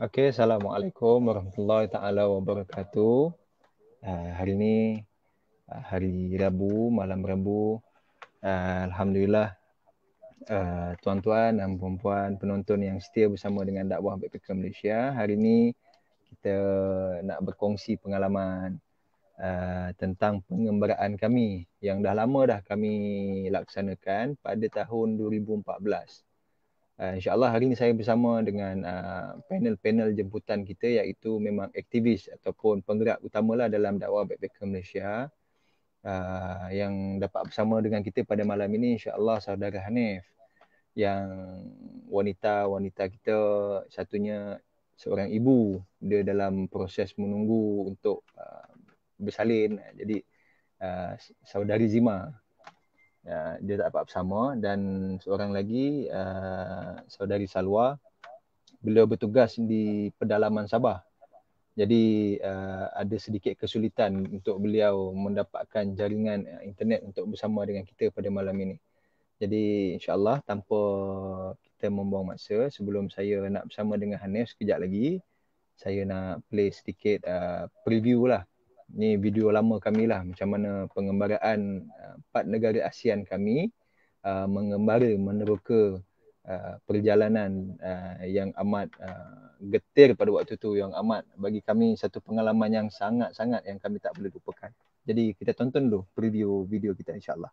Oke, Assalamualaikum warahmatullahi taala wabarakatuh. Hari ini hari Rabu, malam Rabu. Alhamdulillah, tuan-tuan dan puan-puan penonton yang setia bersama dengan dakwah Backpacker Malaysia. Hari ini kita nak berkongsi pengalaman tentang pengembaraan kami yang dah lama dah kami laksanakan pada tahun 2014. InsyaAllah hari ini saya bersama dengan panel-panel jemputan kita, iaitu memang aktivis ataupun penggerak utamalah dalam dakwah Backpacker Malaysia. Yang dapat bersama dengan kita pada malam ini insyaAllah saudara Hanif, yang wanita-wanita kita, satunya seorang ibu, dia dalam proses menunggu untuk bersalin. Jadi saudari Zima, dia tak dapat bersama, dan seorang lagi saudari Salwa, beliau bertugas di pedalaman Sabah. Jadi ada sedikit kesulitan untuk beliau mendapatkan jaringan internet untuk bersama dengan kita pada malam ini. Jadi insyaAllah tanpa kita membuang masa, sebelum saya nak bersama dengan Hanif sekejap lagi, saya nak play sedikit preview lah. Ni video lama kami lah, macam mana pengembaraan 4 negara ASEAN kami mengembara meneroka perjalanan yang amat getir pada waktu tu, yang amat bagi kami satu pengalaman yang sangat-sangat yang kami tak boleh lupakan. Jadi kita tonton dulu preview video kita insyaAllah.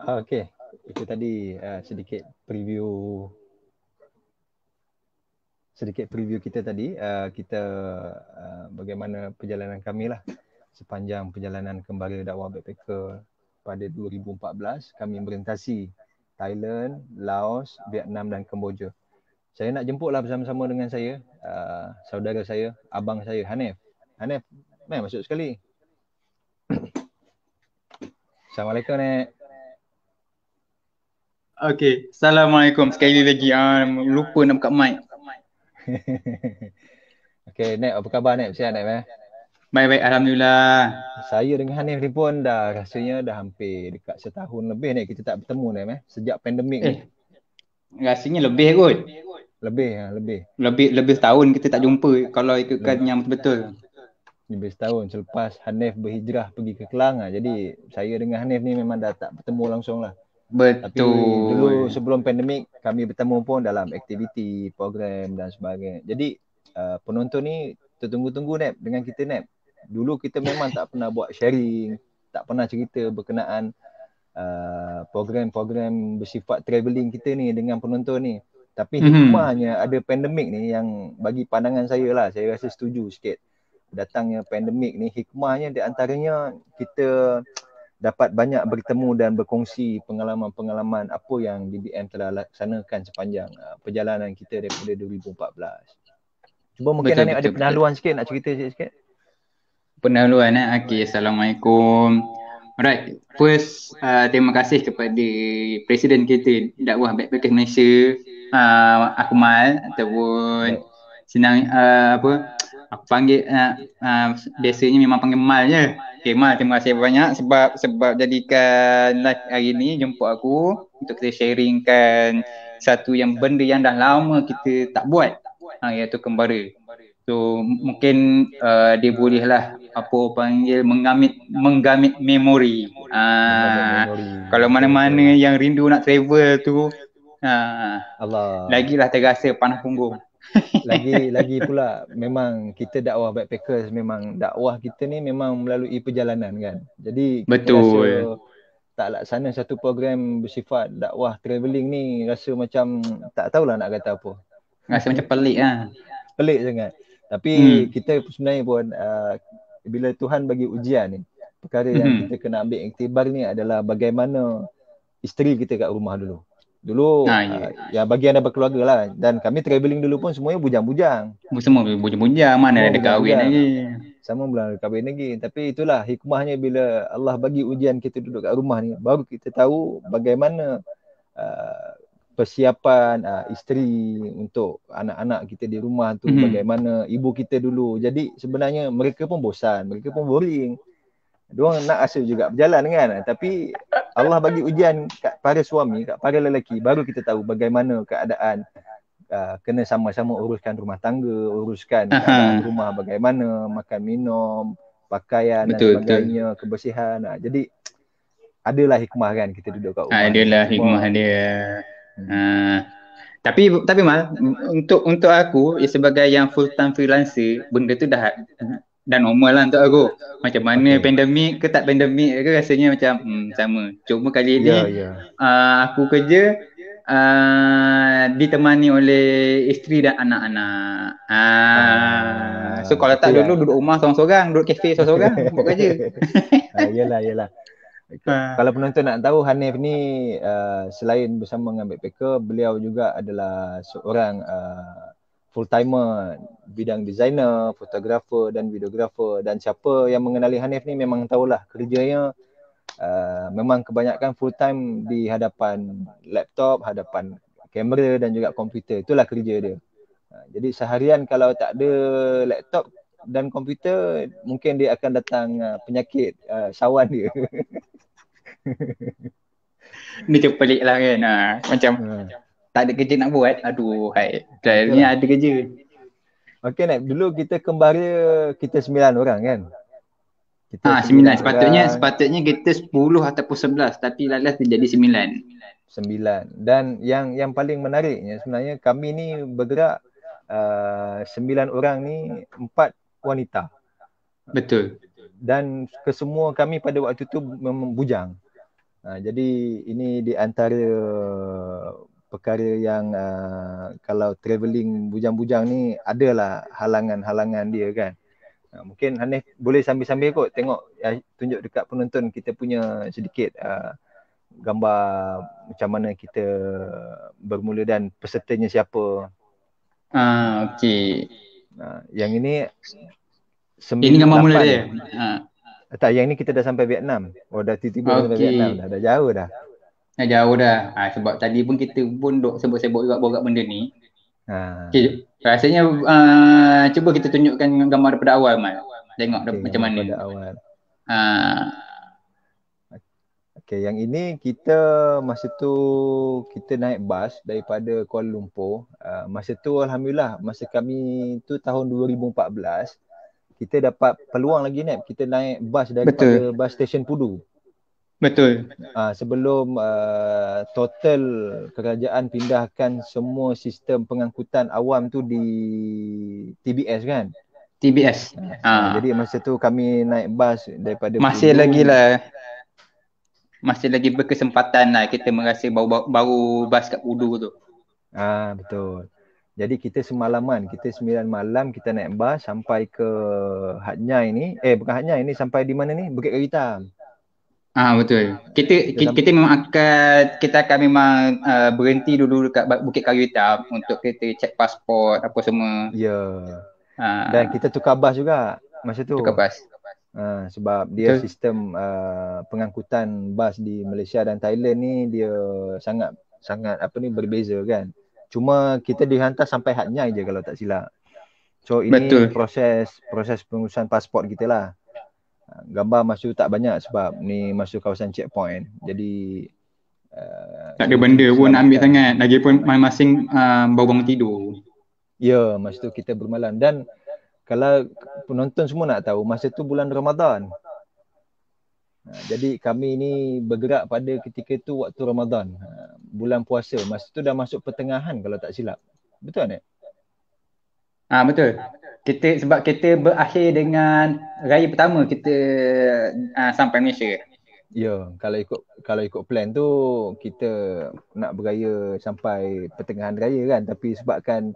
Okey. Itu tadi sedikit preview kita tadi. Kita bagaimana perjalanan kami lah sepanjang perjalanan kembali dakwah backpacker pada 2014. Kami merintasi Thailand, Laos, Vietnam dan Kemboja. Saya nak jemputlah bersama-sama dengan saya, saudara saya, abang saya, Hanif. Hanif, mai masuk sekali. Assalamualaikum, Nek. Okey, Assalamualaikum sekali lagi. Lupa nak buka mic. Okey, Nek, apa khabar, Nek? Sihat, Nek? Baik-baik, Alhamdulillah. Saya dengan Hanif ni pun rasanya dah hampir dekat setahun lebih, Nek, kita tak bertemu, Nek, sejak pandemik ni. Rasanya lebih kot. Lebih. Lebih setahun kita tak jumpa kalau ikutkan yang betul-betul. Lebih setahun selepas Hanif berhijrah pergi ke Kelang. Jadi saya dengan Hanif ni memang dah tak bertemu langsung lah. Betul. Tapi dulu sebelum pandemik kami bertemu pun dalam aktiviti, program dan sebagainya. Jadi penonton ni tertunggu-tunggu, Nep, dengan kita, Nep. Dulu kita memang tak pernah buat sharing, tak pernah cerita berkenaan program-program bersifat travelling kita ni dengan penonton ni. Tapi hikmahnya ada pandemik ni yang bagi pandangan saya lah, saya rasa setuju sikit. Datangnya pandemik ni, hikmahnya di antaranya kita dapat banyak bertemu dan berkongsi pengalaman-pengalaman apa yang DBM telah laksanakan sepanjang perjalanan kita daripada 2014. Cuba mungkin Hanif ada pendahuluan sikit, nak cerita sikit. Pendahuluan, okey. Assalamualaikum. Alright, first terima kasih kepada Presiden kita dakwah backpacker Malaysia, Akmal, ataupun senang aku panggil biasanya memang panggil Mal je. Okay, Mal, terima kasih banyak sebab jadikan live hari ni jemput aku untuk kita sharingkan satu benda yang dah lama kita tak buat, iaitu kembara. So mungkin dia bolehlah menggamit memori. Kalau mana-mana yang rindu nak travel tu, Allah, lagilah terasa panas punggung. lagi pula memang kita dakwah backpackers, memang dakwah kita ni memang melalui perjalanan kan. Jadi kita rasa tak laksana satu program bersifat dakwah travelling ni rasa macam tak tahulah nak kata apa. Rasa macam pelik lah. Pelik sangat. Tapi kita sebenarnya pun bila Tuhan bagi ujian ni, perkara yang kita kena ambil iktibar ni adalah bagaimana isteri kita kat rumah dulu. Ya bagi anda berkeluarga lah. Dan kami travelling dulu pun semuanya bujang-bujang. Semua bujang-bujang, mana ada kahwin lagi. Sama belum ada kahwin lagi. Tapi itulah hikmahnya bila Allah bagi ujian kita duduk kat rumah ni, baru kita tahu bagaimana persiapan isteri untuk anak-anak kita di rumah tu, bagaimana ibu kita dulu. Jadi sebenarnya mereka pun bosan, mereka pun boring. Diorang nak rasa juga berjalan kan. Tapi Allah bagi ujian kat para suami, kat para lelaki, baru kita tahu bagaimana keadaan kena sama-sama uruskan rumah tangga, uruskan keadaan rumah, bagaimana makan minum, pakaian dan sebagainya, kebersihan. Jadi adalah hikmah kan kita duduk kat rumah. Adalah hikmah dia. Tapi Mal, untuk aku sebagai yang full time freelancer, benda tu dah normal lah untuk aku. Macam mana pandemik ke tak pandemik ke, rasanya macam sama. Cuma kali ni aku kerja ditemani oleh isteri dan anak-anak. So kalau tak dulu duduk rumah seorang-seorang, duduk kafe seorang-seorang buat kerja. Yalah. Kalau penonton nak tahu, Hanif ni selain bersama dengan backpacker, beliau juga adalah seorang full-timer bidang designer, fotografer dan videografer. Dan siapa yang mengenali Hanif ni memang tahulah kerjanya memang kebanyakan full-time di hadapan laptop, hadapan kamera dan juga komputer. Itulah kerja dia. Jadi seharian kalau tak ada laptop dan komputer, mungkin dia akan datang penyakit sawan dia. Ni macam pelik lah kan. Macam tak ada kerja nak buat. Aduh, ni ada kerja. Okey, Nek, dulu kita kembara kita 9 orang kan? Kita 9. Sepatutnya kita 10 ataupun 11, tapi lalas terjadi 9. Dan yang paling menariknya sebenarnya, kami ni bergerak 9 orang ni 4 wanita. Betul. Dan kesemua kami pada waktu tu memang bujang. Jadi ini di antara perkara yang kalau travelling bujang-bujang ni adalah halangan-halangan dia kan. Mungkin Hanif boleh sambil-sambil kot tengok, tunjuk dekat penonton kita punya sedikit gambar macam mana kita bermula dan pesertanya siapa. Okey. Yang ini Ini gambar mula 8. dia. Tak, yang ni kita dah sampai Vietnam. Dah tiba-tiba sampai Vietnam dah jauh dah. Dah jauh dah. Sebab tadi pun kita pun duk sebut-sebut juga borak benda ni. Okey, rasanya cuba kita tunjukkan gambar daripada awal Mal. Tengok macam mana. Pada awal. Okey, yang ini kita masa tu kita naik bas daripada Kuala Lumpur. Masa tu alhamdulillah, masa kami tu tahun 2014, kita dapat peluang lagi kita naik bas daripada bas stesen Pudu. Betul. Sebelum total kerajaan pindahkan semua sistem pengangkutan awam tu di TBS kan. TBS. Jadi masa tu kami naik bas daripada masih Pudu. Masih lagi berkesempatan lah kita merasa baru bas kat Pudu tu. Betul. Jadi kita semalaman, kita 9 malam kita naik bas sampai ke Hat Nyai ni. Bukan Hat Nyai ni, sampai di mana ni? Bukit Kayu Hitam. Betul. Kita memang akan memang berhenti dulu dekat Bukit Kayu Hitam untuk kita cek pasport apa semua. Ya. Dan kita tukar bas juga masa tu. Tukar bas. Sebab dia sistem pengangkutan bas di Malaysia dan Thailand ni dia sangat berbeza kan. Cuma kita dihantar sampai Hat Nyai je kalau tak silap. So ini proses pengurusan pasport kita lah. Gambar masuk tak banyak sebab ni masuk kawasan checkpoint. Jadi tak ada benda pun ambil sangat. Lagipun masing-masing baru bangun tidur. Ya, masa tu kita bermalam. Dan kalau penonton semua nak tahu, masa tu bulan Ramadan. Jadi kami ni bergerak pada ketika tu waktu Ramadan. Bulan puasa. Masa tu dah masuk pertengahan kalau tak silap. Betul tak? Betul. Sebab kita berakhir dengan raya pertama kita sampai Malaysia. Ya, kalau ikut plan tu kita nak beraya sampai pertengahan raya kan. Tapi sebabkan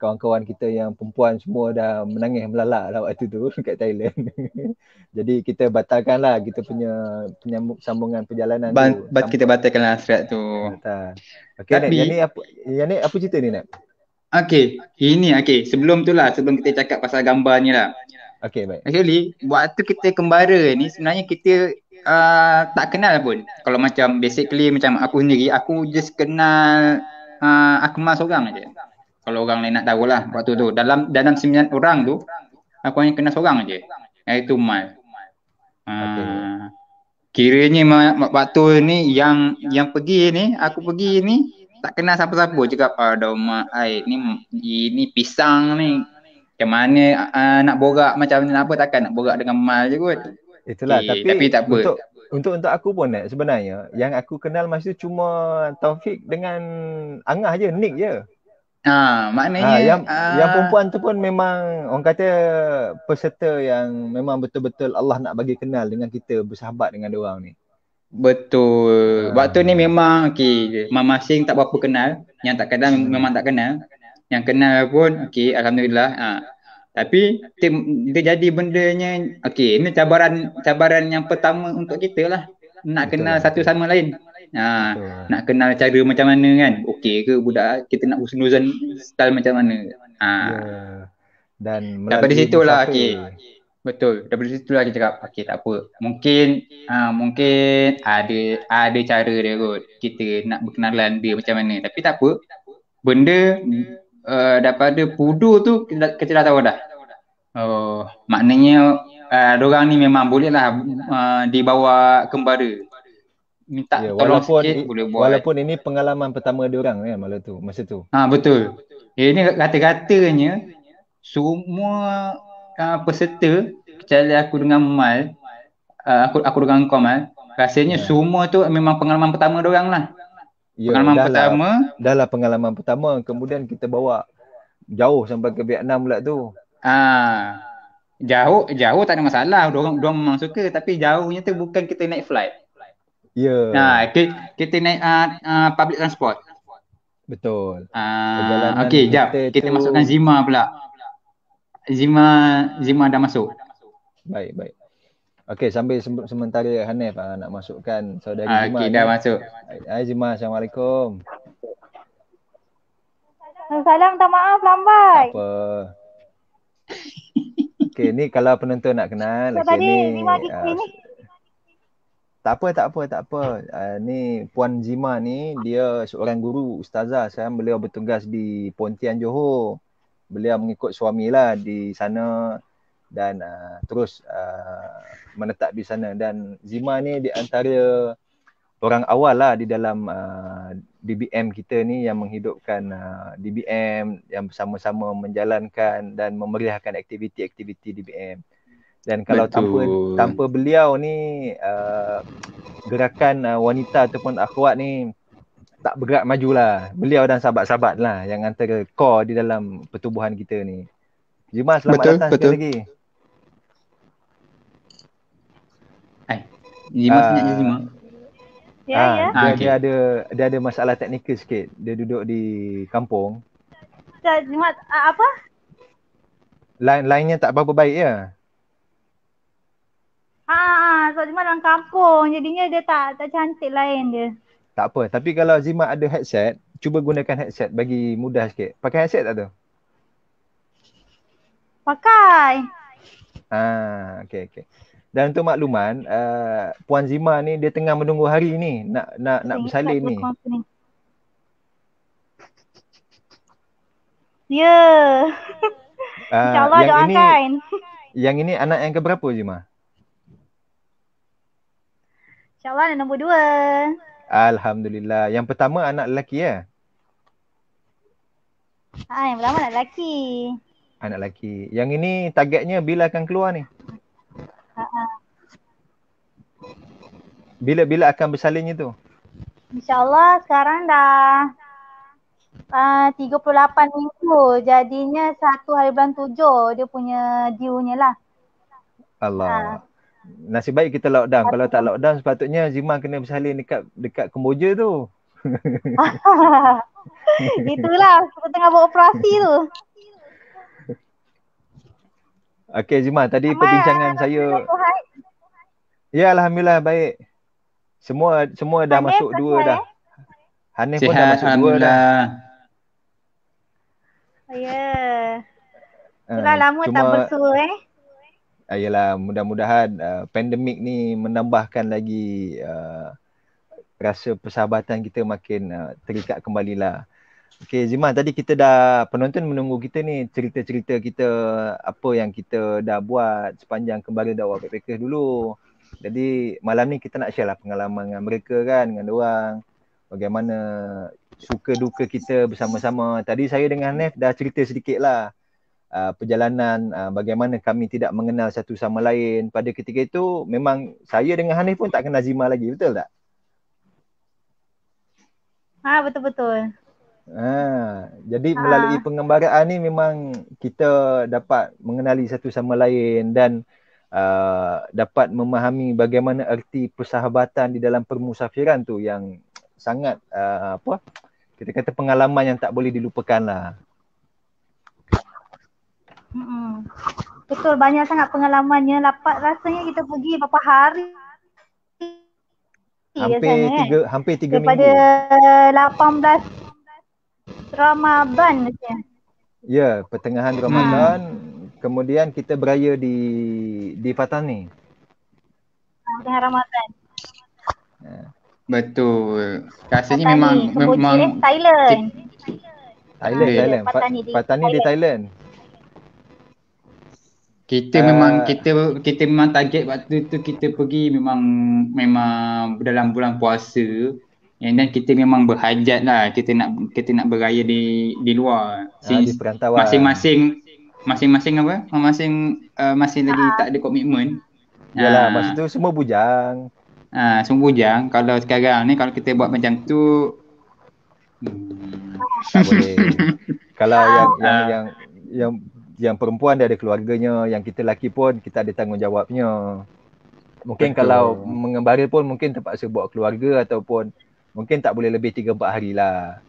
kawan-kawan kita yang perempuan semua dah menangis melalak lah waktu tu kat Thailand. Jadi kita batalkan lah kita punya sambungan perjalanan tu. Kita batalkan lah strat tu. Okay, tapi yang ni apa cerita ni Nat? Sebelum kita cakap pasal gambar ni lah. Baik. Actually, waktu kita kembara ni sebenarnya kita tak kenal pun. Kalau macam basically macam aku sendiri, aku just kenal Akmal seorang aje. Kalau orang lain nak tahu lah waktu tu. Dalam 9 orang tu, aku hanya kenal seorang aje. Iaitu Mal. Kiranya waktu ni yang pergi ni, aku pergi ni tak kenal siapa-siapa. Cakap mak ini pisang ni. Macam mana nak borak macam mana apa, takkan nak borak dengan Mal je kot. Itulah, tapi tak apa. Untuk aku pun sebenarnya yang aku kenal masa tu cuma Taufik dengan Angah je, Nick je. Maknanya yang perempuan tu pun memang orang kata peserta yang memang betul-betul Allah nak bagi kenal dengan kita, bersahabat dengan dia orang ni. Betul. Waktu ni memang masing-masing tak berapa kenal. Yang tak kenal memang tak kenal. Yang kenal pun alhamdulillah. Tapi dia jadi bendanya ini cabaran yang pertama untuk kita lah. Nak kenal satu sama lain. Nak kenal cara macam mana kan. Okey ke budak kita nak husnuzan style macam mana. Dan daripada situlah betul. Daripada situlah kita cakap tak apa. Mungkin ada cara dia kot. Kita nak berkenalan dia macam mana. Tapi tak apa. Benda daripada Pudu tu kita dah tahu dah. Maknanya diorang ni memang boleh lah dibawa kembara. Minta tolong sikit boleh buat. Walaupun ini pengalaman pertama diorang kan masa tu. Betul. Ini kata-katanya semua peserta kecuali aku dengan Mal, aku dengan kau Mal, rasanya semua tu memang pengalaman pertama diorang lah. Dah lah pengalaman pertama, kemudian kita bawa jauh sampai ke Vietnam pula tu. Jauh tak ada masalah, diorang memang suka, tapi jauhnya tu bukan kita naik flight. Ya, Kita naik public transport. betul. Perjalanan Okey, jap. kita Kita tu masukkan Zima pula. Zima Zima dah masuk. baik, baik. Okey, sambil sementara Hanif nak masukkan saudari Zima Okey, dah ni. masuk. Hai Zima, Assalamualaikum. Salam, minta maaf Tak lambat. apa. Okey, ni kalau penonton nak kenal, So, okey tadi ni Zima kita ni. tak apa. Ni Puan Zima ni dia seorang guru ustazah. Sekarang beliau bertugas di Pontian Johor. Beliau mengikut suami lah di sana dan terus menetap di sana. Dan Zima ni di antara orang awal lah di dalam DBM kita ni yang menghidupkan DBM, yang bersama-sama menjalankan dan memeriahkan aktiviti-aktiviti DBM. Dan kalau tanpa beliau ni gerakan wanita ataupun akhwat ni tak bergerak majulah. Beliau dan sahabat-sahabat lah yang antara core di dalam pertubuhan kita ni. Zima, selamat datang sekali lagi. Zima senyap je Zima. Ya. Dia ada masalah teknikal sikit. Dia duduk di kampung. Zima apa? Lainnya tak berapa baik ya. So Zima dalam kampung, jadinya dia tak cantik lain dia. Tak apa, tapi kalau Zima ada headset, cuba gunakan headset bagi mudah sikit. Pakai headset tak tu? Pakai. Okey. Dan untuk makluman, Puan Zima ni dia tengah menunggu hari ni nak bersalin ni. Ya. InsyaAllah doakan. Yang ini anak yang keberapa Zima? InsyaAllah anak nombor 2. Alhamdulillah. Yang pertama anak lelaki ya? Yang pertama anak lelaki. Anak lelaki. Yang ini targetnya bila akan keluar ni? Bila akan bersalinnya tu? InsyaAllah sekarang dah 38 minggu. Jadinya 1 hari bulan 7 dia punya due-nya lah. Allah. Nasib baik kita lockdown. Kalau tak lockdown sepatutnya Zima kena bersalin dekat Kemboja tu. Itulah, kita tengah buat operasi tu. Okey Zima, tadi perbincangan saya. Ya, alhamdulillah baik. Semua dah masuk 2 dah. Hanif pun dah masuk 2 dah. Ya. Itulah lama tak bersua Ayolah, mudah-mudahan pandemik ni menambahkan lagi rasa persahabatan kita makin terikat kembalilah. Okey Zima, tadi kita penonton menunggu kita ni cerita-cerita kita apa yang kita dah buat sepanjang kembali dakwah backpackers dulu. Jadi malam ni kita nak share lah pengalaman dengan mereka kan, dengan diorang. Bagaimana suka duka kita bersama-sama. Tadi saya dengan Nef dah cerita sedikit lah. Perjalanan bagaimana kami tidak mengenal satu sama lain. Pada ketika itu memang saya dengan Hanif pun tak kenal Zima lagi, betul tak? Betul-betul. Jadi melalui pengembaraan ni memang kita dapat mengenali satu sama lain dan dapat memahami bagaimana erti persahabatan di dalam permusafiran tu yang sangat kita kata pengalaman yang tak boleh dilupakan lah. Betul, banyak sangat pengalamannya. Rasanya kita pergi berapa hari. Hampir 3 minggu. Daripada 18 Ramadan macam. Ya, pertengahan Ramadan. Kemudian kita beraya di Patani. Pertengahan Ramadan. Betul. Rasanya memang Thailand. Patani di Thailand. Kita memang target waktu tu kita pergi memang dalam bulan puasa. And then kita memang berhajat lah. Kita nak beraya di luar. Di perantauan. Masing-masing apa? Masing lagi tak ada komitmen. Yalah, masa tu semua bujang. Semua bujang. Kalau sekarang ni kalau kita buat macam tu tak boleh. Kalau yang perempuan dia ada keluarganya, yang kita lelaki pun kita ada tanggungjawabnya. Mungkin Betul. kalau mengembara pun mungkin terpaksa bawa keluarga ataupun mungkin tak boleh lebih 3-4 hari lah.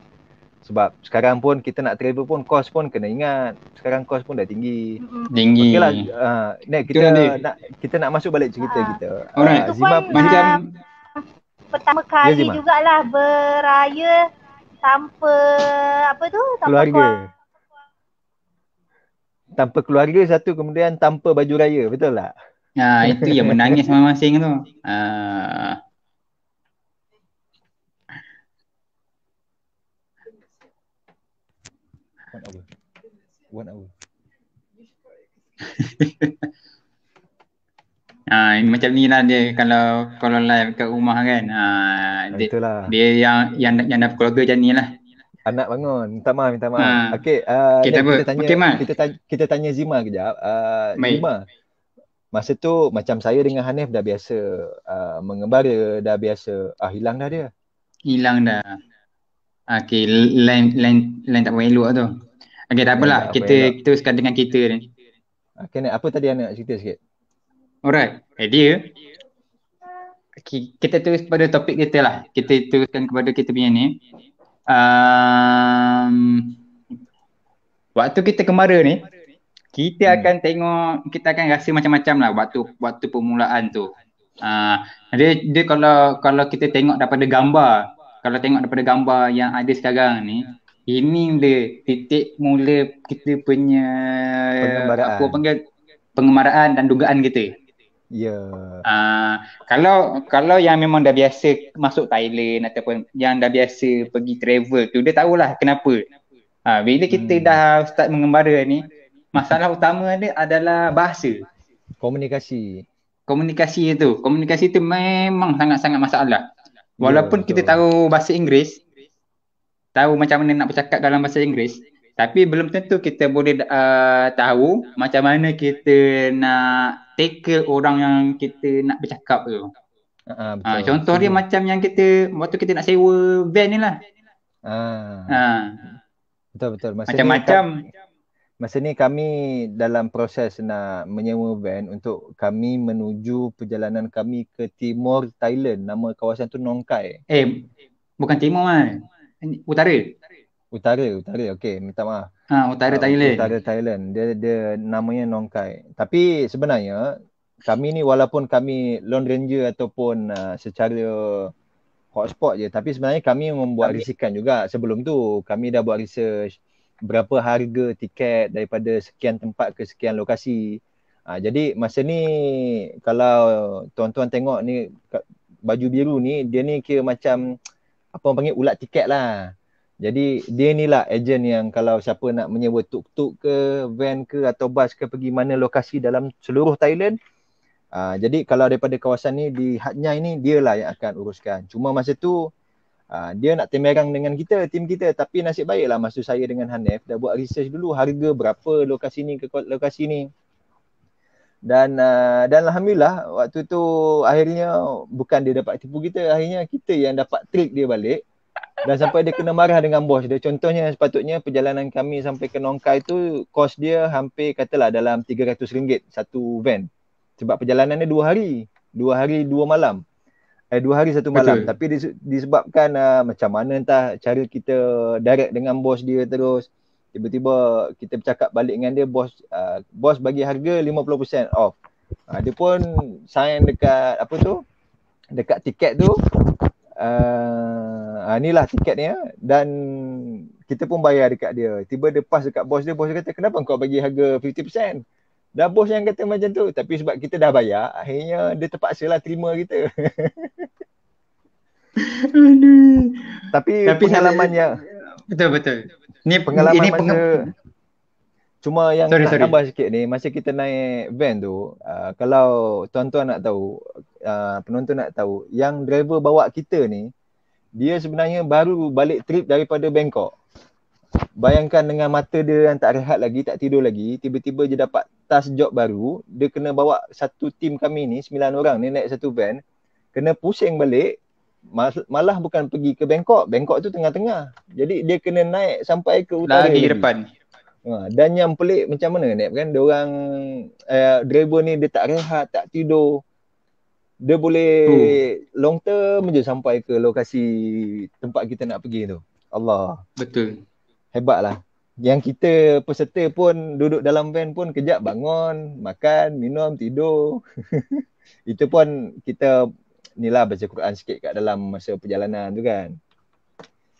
Sebab sekarang pun kita nak travel pun kos pun kena ingat. Sekarang kos pun dah tinggi. Tinggi. Okeylah, Nek, Betul nanti. kita nak masuk balik cerita kita. Alright. Itu Zima pun Macam pertama Ya, kali Zima. jugalah beraya tanpa apa tu? Tanpa Keluarga. Tanpa keluarga satu, kemudian tanpa baju raya, betul tak? itu yang menangis masing-masing tu. One hour. Ini macam ni lah dia kalau live kat rumah kan. Itulah. Dia yang dah keluarga macam ni lah. Anak bangun. Minta maaf. Okey, Okay, tak apa. Okay, Mat. kita tanya Zima kejap. Baik. Zima, masa tu macam saya dengan Hanif dah biasa mengembara, dah biasa. Hilang dah dia. Hilang dah. Okay, lain tak elok tu. Okay, tak apalah. tak apa Kita elok. teruskan dengan kita ni. Okay, Nek, apa tadi Anda nak cerita sikit? Alright. Dia kita terus pada topik kita lah. Kita teruskan kepada kita punya ni. Waktu kita kembara ni, kita akan tengok, kita akan rasa macam-macam lah waktu permulaan tu. Dia kalau kita tengok daripada gambar yang ada sekarang ni, ini dia titik mula kita punya pengembaraan dan dugaan kita. Ya. Kalau yang memang dah biasa masuk Thailand ataupun yang dah biasa pergi travel tu, dia tahulah kenapa. Bila kita dah start mengembara ni, masalah utama dia adalah bahasa. Komunikasi tu memang sangat-sangat masalah. Walaupun kita tahu bahasa Inggeris, tahu macam mana nak bercakap dalam bahasa Inggeris, tapi belum tentu kita boleh tahu macam mana kita nak tackle orang yang kita nak bercakap tu. Betul. Contoh dia macam yang waktu kita nak sewa van ni lah. Betul. Macam-macam. Masa ni kami dalam proses nak menyewa van untuk kami menuju perjalanan kami ke timur Thailand. Nama kawasan tu Nong Khai. Bukan timur kan? Utara. Okey, minta maaf. Utara Thailand. Utara Thailand. Dia namanya Nong Khai. Tapi sebenarnya kami ni walaupun kami Lone Ranger ataupun secara hotspot je, tapi sebenarnya kami membuat risikan juga. Sebelum tu kami dah buat research berapa harga tiket daripada sekian tempat ke sekian lokasi. Jadi masa ni kalau tuan-tuan tengok ni baju biru ni, dia ni kira macam apa orang panggil ulat tiket lah. Jadi dia ni lah ejen yang kalau siapa nak menyewa tuk-tuk ke, van ke atau bas ke pergi mana lokasi dalam seluruh Thailand. Jadi kalau daripada kawasan ni di Hat Nyai ni, dia lah yang akan uruskan. Cuma masa tu dia nak temerang dengan kita, tim kita. Tapi nasib baiklah masa saya dengan Hanif dah buat research dulu harga berapa lokasi ni ke lokasi ni. Dan Alhamdulillah waktu tu akhirnya bukan dia dapat tipu kita, akhirnya kita yang dapat trick dia balik. Dan sampai dia kena marah dengan bos dia. Contohnya sepatutnya perjalanan kami sampai ke Nong Khai tu kos dia hampir katalah dalam RM300 satu van. Sebab perjalanannya 2 hari. 2 hari 2 malam. 2 hari 1 malam. Betul. Tapi disebabkan macam mana entah cara kita direct dengan bos dia terus. Tiba-tiba kita bercakap balik dengan dia, bos bagi harga 50% off. Dia pun sign dekat dekat tiket tu. Inilah tiketnya dan kita pun bayar dekat dia. Tiba dia pas dekat bos dia kata kenapa kau bagi harga 50%? Dah bos yang kata macam tu. Tapi sebab kita dah bayar, akhirnya dia terpaksalah terima kita. Tapi pengalamannya betul. Pengalaman cuma yang nak tambah sikit ni, masa kita naik van tu, kalau tuan-tuan nak tahu, penonton nak tahu, yang driver bawa kita ni, dia sebenarnya baru balik trip daripada Bangkok. Bayangkan dengan mata dia yang tak rehat lagi, tak tidur lagi, tiba-tiba je dapat task job baru, dia kena bawa satu tim kami ni, 9 orang ni naik satu van, kena pusing balik, malah bukan pergi ke Bangkok tu tengah-tengah. Jadi dia kena naik sampai ke utara lagi depan. Dan yang pelik macam mana Nep kan, diorang driver ni dia tak rehat, tak tidur. dia boleh Oh, long term je sampai ke lokasi tempat kita nak pergi tu. Allah, betul. hebat lah. Yang kita peserta pun duduk dalam van pun kejap bangun, makan, minum, tidur. Itu pun kita ni lah baca Quran sikit kat dalam masa perjalanan tu kan.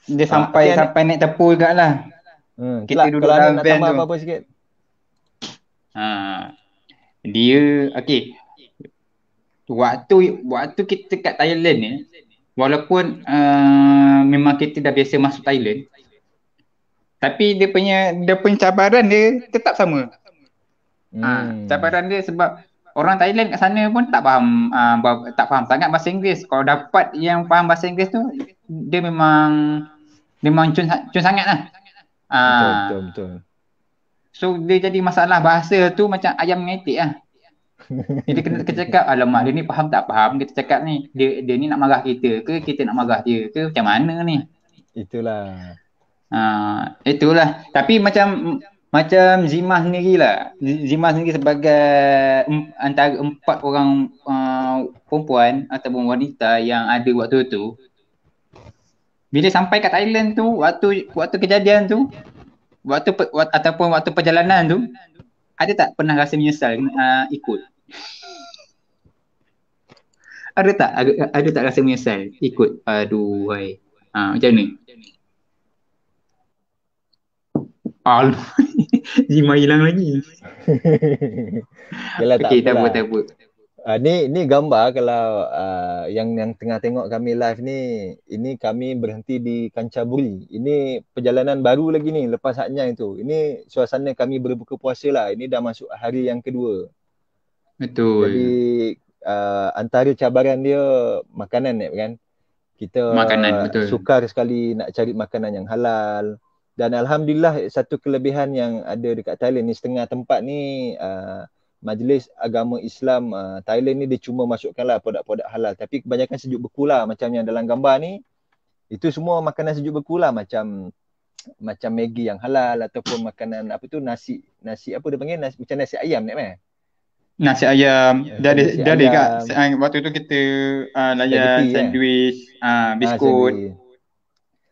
Dia Okay, sampai Anik. sampai naik tepu jugalah. Kita duduk Kalau Anik dalam nak van tambah tu. apa-apa sikit. Dia okey. Waktu kita kat Thailand ni, walaupun memang kita dah biasa masuk Thailand, tapi dia punya cabaran dia tetap sama. Cabaran dia sebab orang Thailand kat sana pun tak faham sangat bahasa Inggeris. Kalau dapat yang faham bahasa Inggeris tu, dia memang cun sangat lah. Betul. So dia jadi masalah bahasa tu macam ayam mengetik lah. Jadi kita cakap, alamak dia ni faham tak faham kita cakap ni. Dia ni nak marah kita ke kita nak marah dia ke macam mana ni? Itulah. Itulah. Tapi macam Zimah sendirilah. Zimah sendiri sebagai antara 4 orang perempuan ataupun wanita yang ada waktu tu. Bila sampai kat Thailand tu, waktu kejadian tu, ataupun waktu perjalanan tu, ada tak pernah rasa menyesal ikut? Ada tak rasa menyesal ikut? Aduh, hai. Macam ni. Zima hilang lagi. Yalah, Okey, tak apalah. apa. Ni gambar kalau yang tengah tengok kami live ni, ini kami berhenti di Kanchanaburi. Ini perjalanan baru lagi ni lepas Hanyang itu. Ini suasana kami berbuka puasa lah. Ini dah masuk hari yang kedua. Betul. Jadi antara cabaran dia makanan kan. Kita Makanan, betul. sukar sekali nak cari makanan yang halal. Dan alhamdulillah satu kelebihan yang ada dekat Thailand ni, setengah tempat ni Majlis Agama Islam Thailand ni dia cuma masukkanlah produk-produk halal, tapi kebanyakan sejuk beku lah, macam yang dalam gambar ni. Itu semua makanan sejuk beku lah, macam Maggi yang halal ataupun makanan apa tu, nasi apa dia panggil, macam nasi ayam ni kan. Nasi ayam. Dia ada kat waktu tu kita layan sandwich, biskut.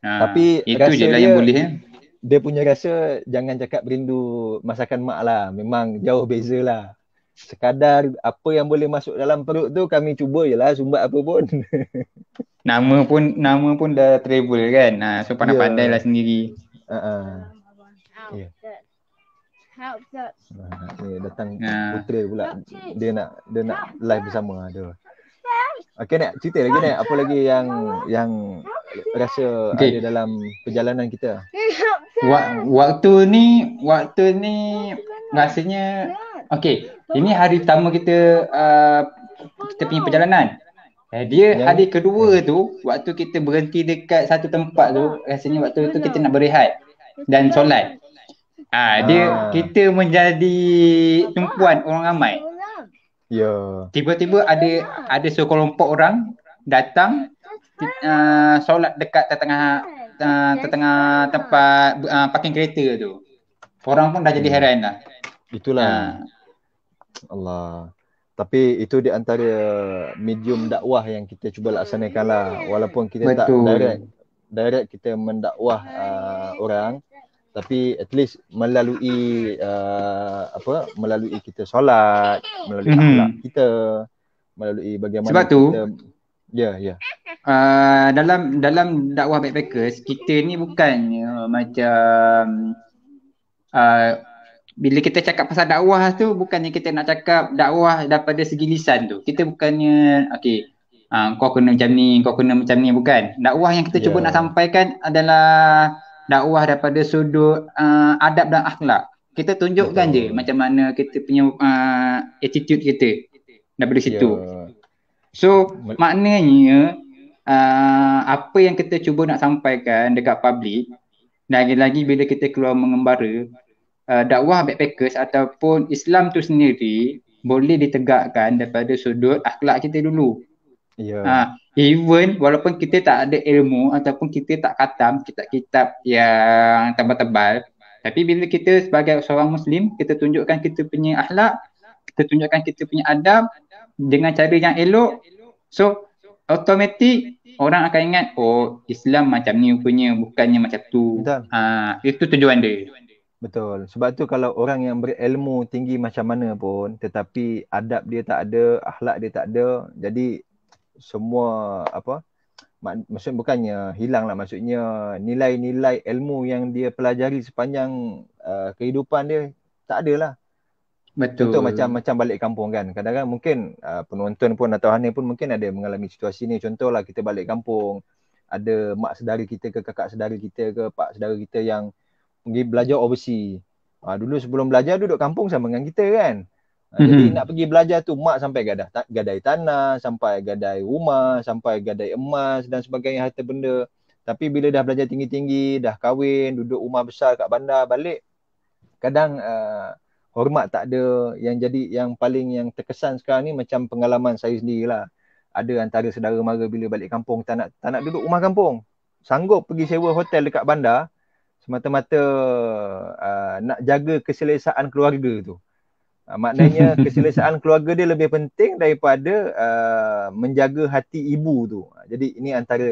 Tapi itu je lah yang boleh. Dia punya rasa jangan cakap rindu masakan mak lah. Memang jauh beza lah. Sekadar apa yang boleh masuk dalam perut tu kami cuba je lah, sumbat apa pun. Nama pun dah travel kan. So pandai-pandai lah sendiri. Datang putera pula. Dia nak live bersama. Okey Nek, cerita lagi Nek, apa lagi yang rasa ada dalam perjalanan kita? Waktu ni rasanya okey, ini hari pertama kita punya perjalanan. Dia hari kedua tu, waktu kita berhenti dekat satu tempat tu, rasanya waktu tu kita nak berehat dan solat. Kita menjadi tumpuan orang ramai. Tiba-tiba ada sekelompok orang datang solat dekat tengah tempat parking kereta tu. Orang pun dah jadi heran dah. Itulah. Allah. Tapi itu di antara medium dakwah yang kita cuba laksanakan lah. Walaupun kita tak direct kita mendakwah orang, tapi at least melalui kita solat, melalui akhlak kita, melalui bagaimana sebab tu, kita dalam dakwah backpackers, kita ni bukannya macam bila kita cakap pasal dakwah tu, bukannya kita nak cakap dakwah daripada segi lisan tu. Kita bukannya kau kena macam ni, kau kena macam ni, bukan. Dakwah yang kita cuba nak sampaikan adalah dakwah daripada sudut adab dan akhlak. Kita tunjukkan je macam mana kita punya attitude kita daripada situ. So maknanya apa yang kita cuba nak sampaikan dekat public, lagi-lagi bila kita keluar mengembara, dakwah backpackers ataupun Islam tu sendiri boleh ditegakkan daripada sudut akhlak kita dulu. Even walaupun kita tak ada ilmu ataupun kita tak khatam kitab-kitab yang tebal-tebal, tapi bila kita sebagai seorang Muslim, kita tunjukkan kita punya akhlak, kita tunjukkan kita punya adab dengan cara yang elok, So automatik orang akan ingat, oh Islam macam ni punya, bukannya macam tu. Betul. Itu tujuan dia. Betul. Sebab tu kalau orang yang berilmu tinggi macam mana pun tetapi adab dia tak ada, akhlak dia tak ada, jadi semua apa? Maksud bukannya hilang lah, maksudnya nilai-nilai ilmu yang dia pelajari sepanjang kehidupan dia tak ada lah. Contoh Betul. macam balik kampung kan. Kadang-kadang mungkin penonton pun atau Hanif pun mungkin ada mengalami situasi ni. Contohlah kita balik kampung, ada mak saudara kita ke kakak saudara kita ke pak saudara kita yang pergi belajar overseas. Dulu sebelum belajar duduk kampung sama dengan kita kan. Jadi nak pergi belajar tu mak sampai gadai tanah, sampai gadai rumah, sampai gadai emas dan sebagainya harta benda. Tapi bila dah belajar tinggi-tinggi, dah kahwin, duduk rumah besar kat bandar, balik kadang hormat tak ada. Yang paling yang terkesan sekarang ni macam pengalaman saya sendirilah. Ada antara saudara mara bila balik kampung tak nak duduk rumah kampung. Sanggup pergi sewa hotel dekat bandar semata-mata nak jaga keselesaan keluarga tu. Maknanya keselesaan keluarga dia lebih penting daripada menjaga hati ibu tu. Jadi ini antara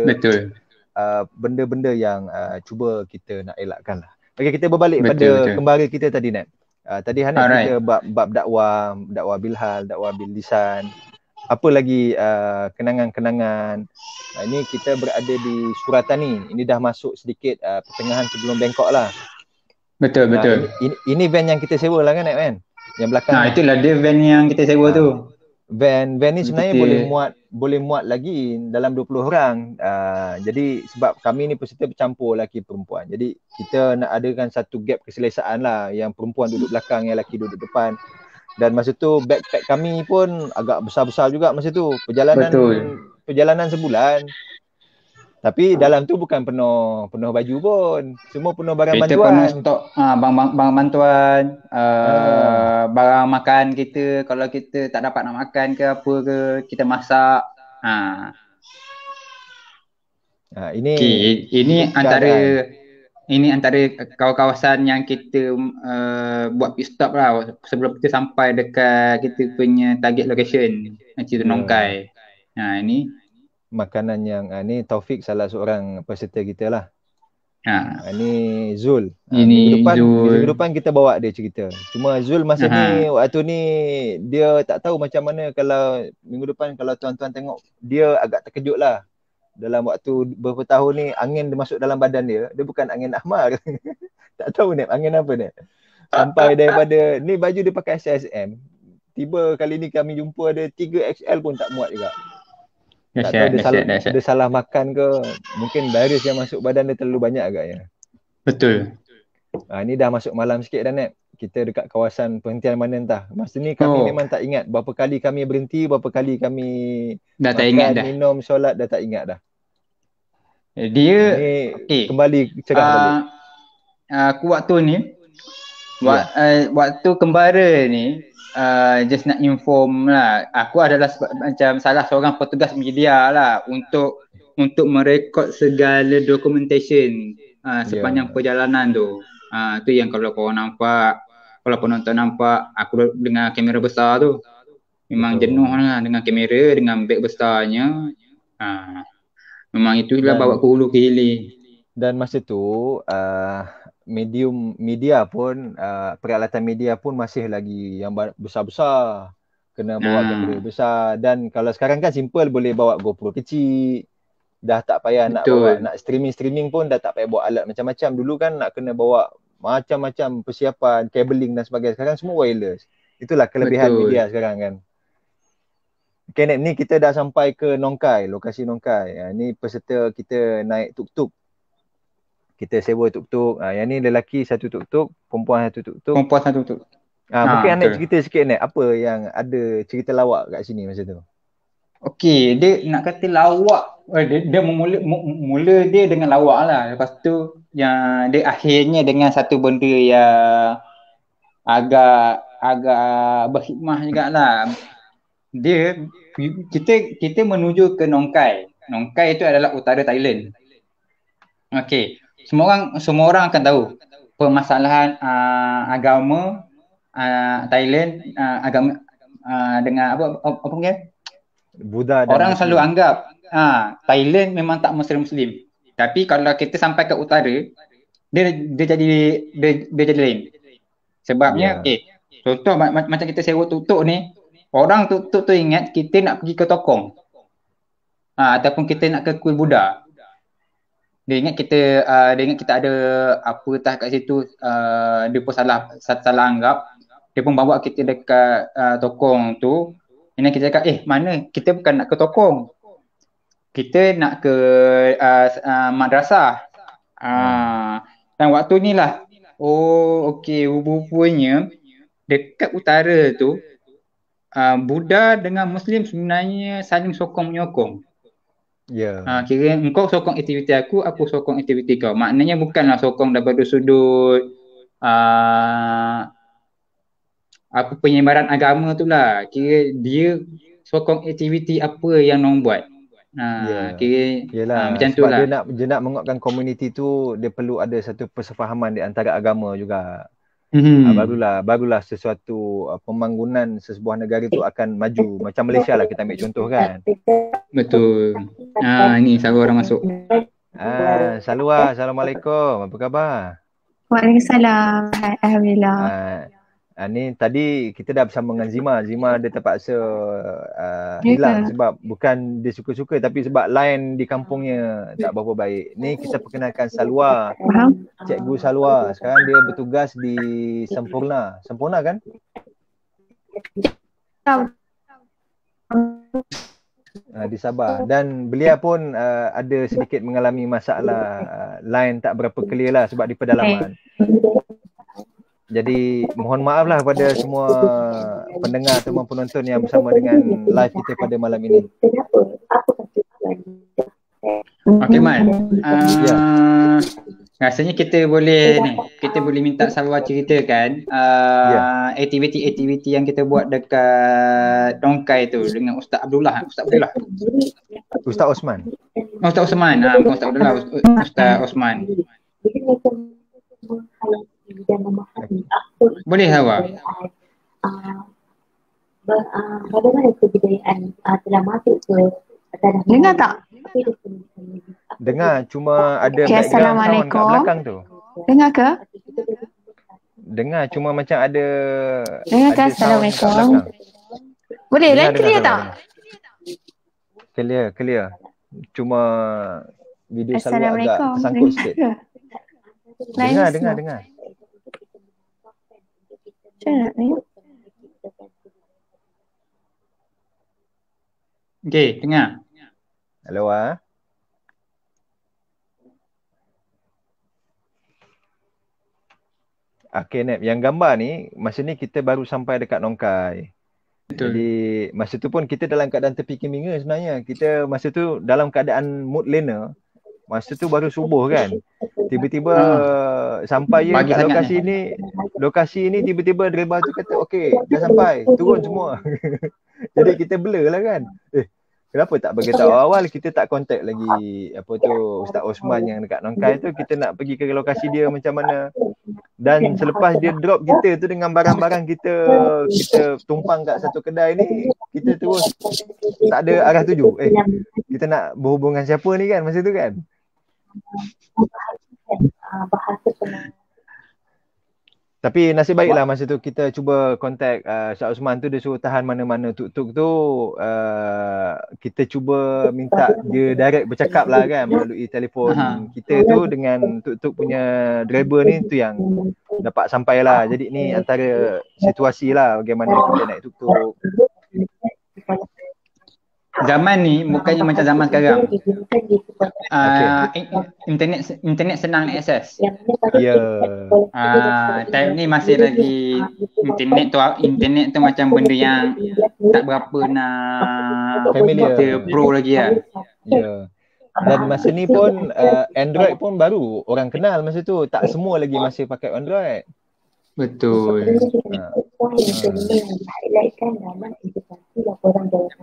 benda-benda yang cuba kita nak elakkan lah. Okay, kita berbalik pada kembara kita tadi Nat. Tadi Hanif kita bab dakwah bilhal, dakwah bil lisan. Apa lagi kenangan-kenangan. Ini kita berada di Suratani. Ini dah masuk sedikit pertengahan sebelum Bangkok lah. Betul. Ini van yang kita sewa lah kan Nat kan? Yang belakang. Itulah dia van yang kita sewa tu. Van ni sebenarnya boleh muat lagi dalam 20 orang. Jadi sebab kami ni peserta bercampur lelaki perempuan. Jadi kita nak adakan satu gap keselesaan lah, yang perempuan duduk belakang, yang lelaki duduk depan. Dan masa tu backpack kami pun agak besar-besar juga masa tu. Perjalanan sebulan. Tapi dalam tu bukan penuh baju pun. Semua penuh barang kita bantuan. Penuh stok barang bantuan, barang makan kita. Kalau kita tak dapat nak makan ke apa ke, kita masak. Ini antara kawasan yang kita buat pit stop lah sebelum kita sampai dekat kita punya target location, iaitu Nongkai. Ini makanan yang ni Taufik salah seorang peserta kita lah. Ini Zul. Minggu depan kita bawa dia cerita. Cuma Zul masa ni waktu ni dia tak tahu macam mana kalau minggu depan kalau tuan-tuan tengok, dia agak terkejut lah. Dalam waktu beberapa tahun ni angin dia masuk dalam badan dia bukan angin ahmar. Tak tahu ni angin apa ni. Sampai daripada ni baju dia pakai SSM. Tiba kali ni kami jumpa ada 3XL pun tak muat juga. Tak tahu dia salah makan ke, mungkin virus yang masuk badan dia terlalu banyak agaknya. Betul. Ni dah masuk malam sikit dah Nat. Kita dekat kawasan penghentian mana entah. Masa ni kami memang tak ingat berapa kali kami berhenti, berapa kali kami dah tak ingat dah. Minum, solat dah tak ingat dah. Dia kembali cerah balik. Aku waktu ni waktu kembara ni just nak inform lah, aku adalah macam salah seorang petugas media lah untuk merekod segala documentation sepanjang perjalanan tu. Tu yang kalau korang nampak, kalau penonton nampak aku dengan kamera besar tu, memang jenuh lah dengan kamera, dengan beg besarnya. Memang itulah bawa ke hulu ke hilir. Dan masa tu media pun peralatan media pun masih lagi yang besar-besar, kena bawa kamera besar. Dan kalau sekarang kan simple, boleh bawa GoPro kecil, dah tak payah nak bawa, nak streaming pun dah tak payah bawa alat macam-macam. Dulu kan nak kena bawa macam-macam persiapan, cabling dan sebagainya. Sekarang semua wireless. Itulah kelebihan media sekarang kan. Okay, ni kita dah sampai ke Nongkai, lokasi Nongkai. Ni peserta kita naik tuk-tuk. Kita sewa tuk-tuk. Yang ni lelaki satu tuk-tuk, perempuan satu tuk-tuk. Mungkin Anak cerita sikit Anak, apa yang ada cerita lawak kat sini masa tu? Okey, dia nak kata lawak, dia mula dia dengan lawak lah. Lepas tu yang dia akhirnya dengan satu benda yang agak berhikmah jugalah. Kita menuju ke Nongkai. Nongkai itu adalah utara Thailand. Okey, semua orang akan tahu permasalahan agama Thailand, agama dengan apa Buddha dan Orang selalu Muslim. anggap Thailand memang tak Muslim-Muslim. Tapi kalau kita sampai ke utara, dia jadi lain. Sebabnya Ya, contoh macam kita sewa tuk-tuk ni, orang tuk-tuk tu ingat kita nak pergi ke Tokong. Ataupun kita nak ke kuil Buddha. Dia ingat kita ada apa tah kat situ, dia pun salah anggap. Dia pun bawa kita dekat Tokong tu. Ini kita cakap, mana? Kita bukan nak ke Tokong. Kita nak ke madrasah. Dan waktu ni lah, okey, rupanya dekat utara tu, Buddha dengan Muslim sebenarnya saling sokong menyokong. ya. Kira engkau sokong aktiviti aku sokong aktiviti kau. Maknanya bukanlah sokong daripada sudut apa penyebaran agama tu lah. Kira dia sokong aktiviti apa yang orang buat. Ya. Kira Yelah, macam tu sebab lah. dia nak menguatkan komuniti tu, dia perlu ada satu persefahaman di antara agama juga. Barulah sesuatu pembangunan sesebuah negara tu akan maju. Macam Malaysia lah kita ambil contoh kan. Betul. Ni selalu orang masuk. Salwa, Assalamualaikum. Apa khabar? Waalaikumsalam. Alhamdulillah. Ni tadi kita dah bersama dengan Zima. Zima dia terpaksa hilang sebab bukan dia suka-suka, tapi sebab line di kampungnya tak berapa baik. Ni kita perkenalkan Salwa. Cikgu Salwa. Sekarang dia bertugas di Sempurna. Sempurna kan? Di Sabah. Dan beliau pun ada sedikit mengalami masalah line tak berapa clear lah sebab di pedalaman. Jadi mohon maaf lah kepada semua pendengar atau penonton yang bersama dengan live kita pada malam ini. Okey Mal. Rasanya kita boleh minta Salwa ceritakan aktiviti-aktiviti yang kita buat dekat Dongkai tu dengan Ustaz Abdullah. Ustaz Osman. Ustaz Osman. Bukan Ustaz Abdullah, Ustaz Osman. Boleh Salwa? Bagaimana kebudayaan telah masuk ke tanah Dengar tak? Dengar, cuma ada background sound kat belakang tu. Dengar ke? Dengar, cuma macam ada. Dengar ke? Assalamualaikum. Boleh lah, clear tak? Clear. Cuma video Salwa agak tersangkut sikit. Dengar. Okey, dengar. Hello Okay, Nep. Yang gambar ni, masa ni kita baru sampai dekat Nongkai. Betul. Jadi masa tu pun kita dalam keadaan terfikir-fikir sebenarnya. Kita masa tu dalam keadaan mood learner. Masa tu baru subuh kan. Tiba-tiba sampai kat lokasi ni tiba-tiba driver tu kata okey, dah sampai, turun semua. Jadi kita blur lah kan. Kenapa tak bagi tahu awal, kita tak contact lagi Ustaz Osman yang dekat Nongkai tu, kita nak pergi ke lokasi dia macam mana. Dan selepas dia drop kita tu dengan barang-barang kita tumpang kat satu kedai ni, kita terus tak ada arah tuju. Kita nak berhubungan siapa ni kan masa tu kan. Tapi nasib baiklah masa tu kita cuba kontak Ustaz Osman tu, dia suruh tahan mana-mana tuk-tuk tu. Kita cuba minta dia direct bercakap lah kan melalui telefon kita tu dengan tuk-tuk punya driver ni, tu yang dapat sampai lah. Jadi ni antara situasi lah bagaimana kita naik tuk-tuk. Zaman ni bukannya macam zaman sekarang. Internet senang nak akses. Ya. Time ni masih lagi internet tu macam benda yang tak berapa nak familiar, kita pro lagi lah. Ya. Dan masa ni pun Android pun baru orang kenal masa tu. Tak semua lagi masih pakai Android. Betul.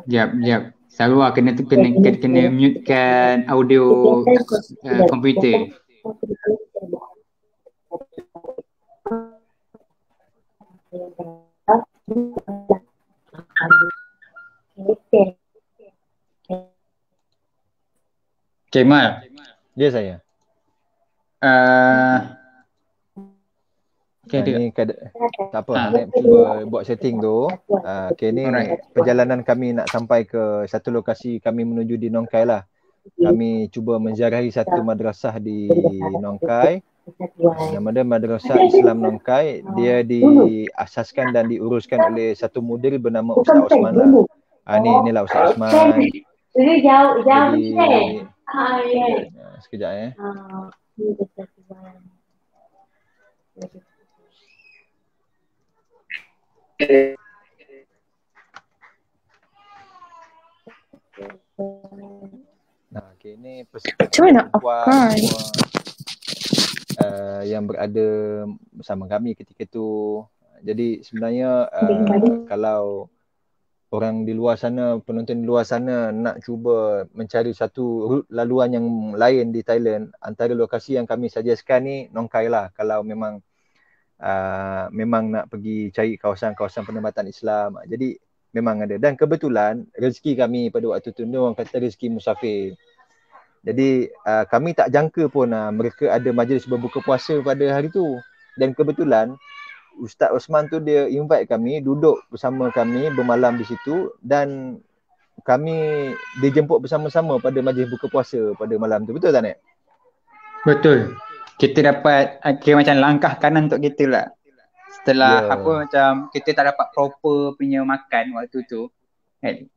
Jap. Salwa kena mute-kan audio komputer. Kemal. Ya saya. Okay, Ni tak apa, Ah. Hanif cuba buat setting tu. Okay, ni Alright. perjalanan kami nak sampai ke satu lokasi kami menuju di Nongkai lah. Kami cuba menziarahi satu madrasah di Nongkai. Nama dia Madrasah Islam Nongkai. Dia diasaskan dan diuruskan oleh satu mudir bernama Ustaz Osman lah. Inilah Ustaz Osman. Jadi sekejap okay, ni Macam mana yang berada bersama kami ketika tu. Jadi sebenarnya kalau orang di luar sana, penonton di luar sana nak cuba mencari satu rute laluan yang lain di Thailand, antara lokasi yang kami suggestkan ni Nongkai lah. Kalau memang nak pergi cari kawasan-kawasan penempatan Islam. Jadi memang ada. Dan kebetulan rezeki kami pada waktu tu orang kata rezeki musafir. Jadi kami tak jangka pun mereka ada majlis berbuka puasa pada hari tu. Dan kebetulan Ustaz Osman tu dia invite kami duduk bersama kami bermalam di situ dan kami dijemput bersama-sama pada majlis buka puasa pada malam tu. Betul tak Nek? Betul. Kita dapat kira macam langkah kanan untuk kita lah. Setelah macam kita tak dapat proper punya makan waktu tu.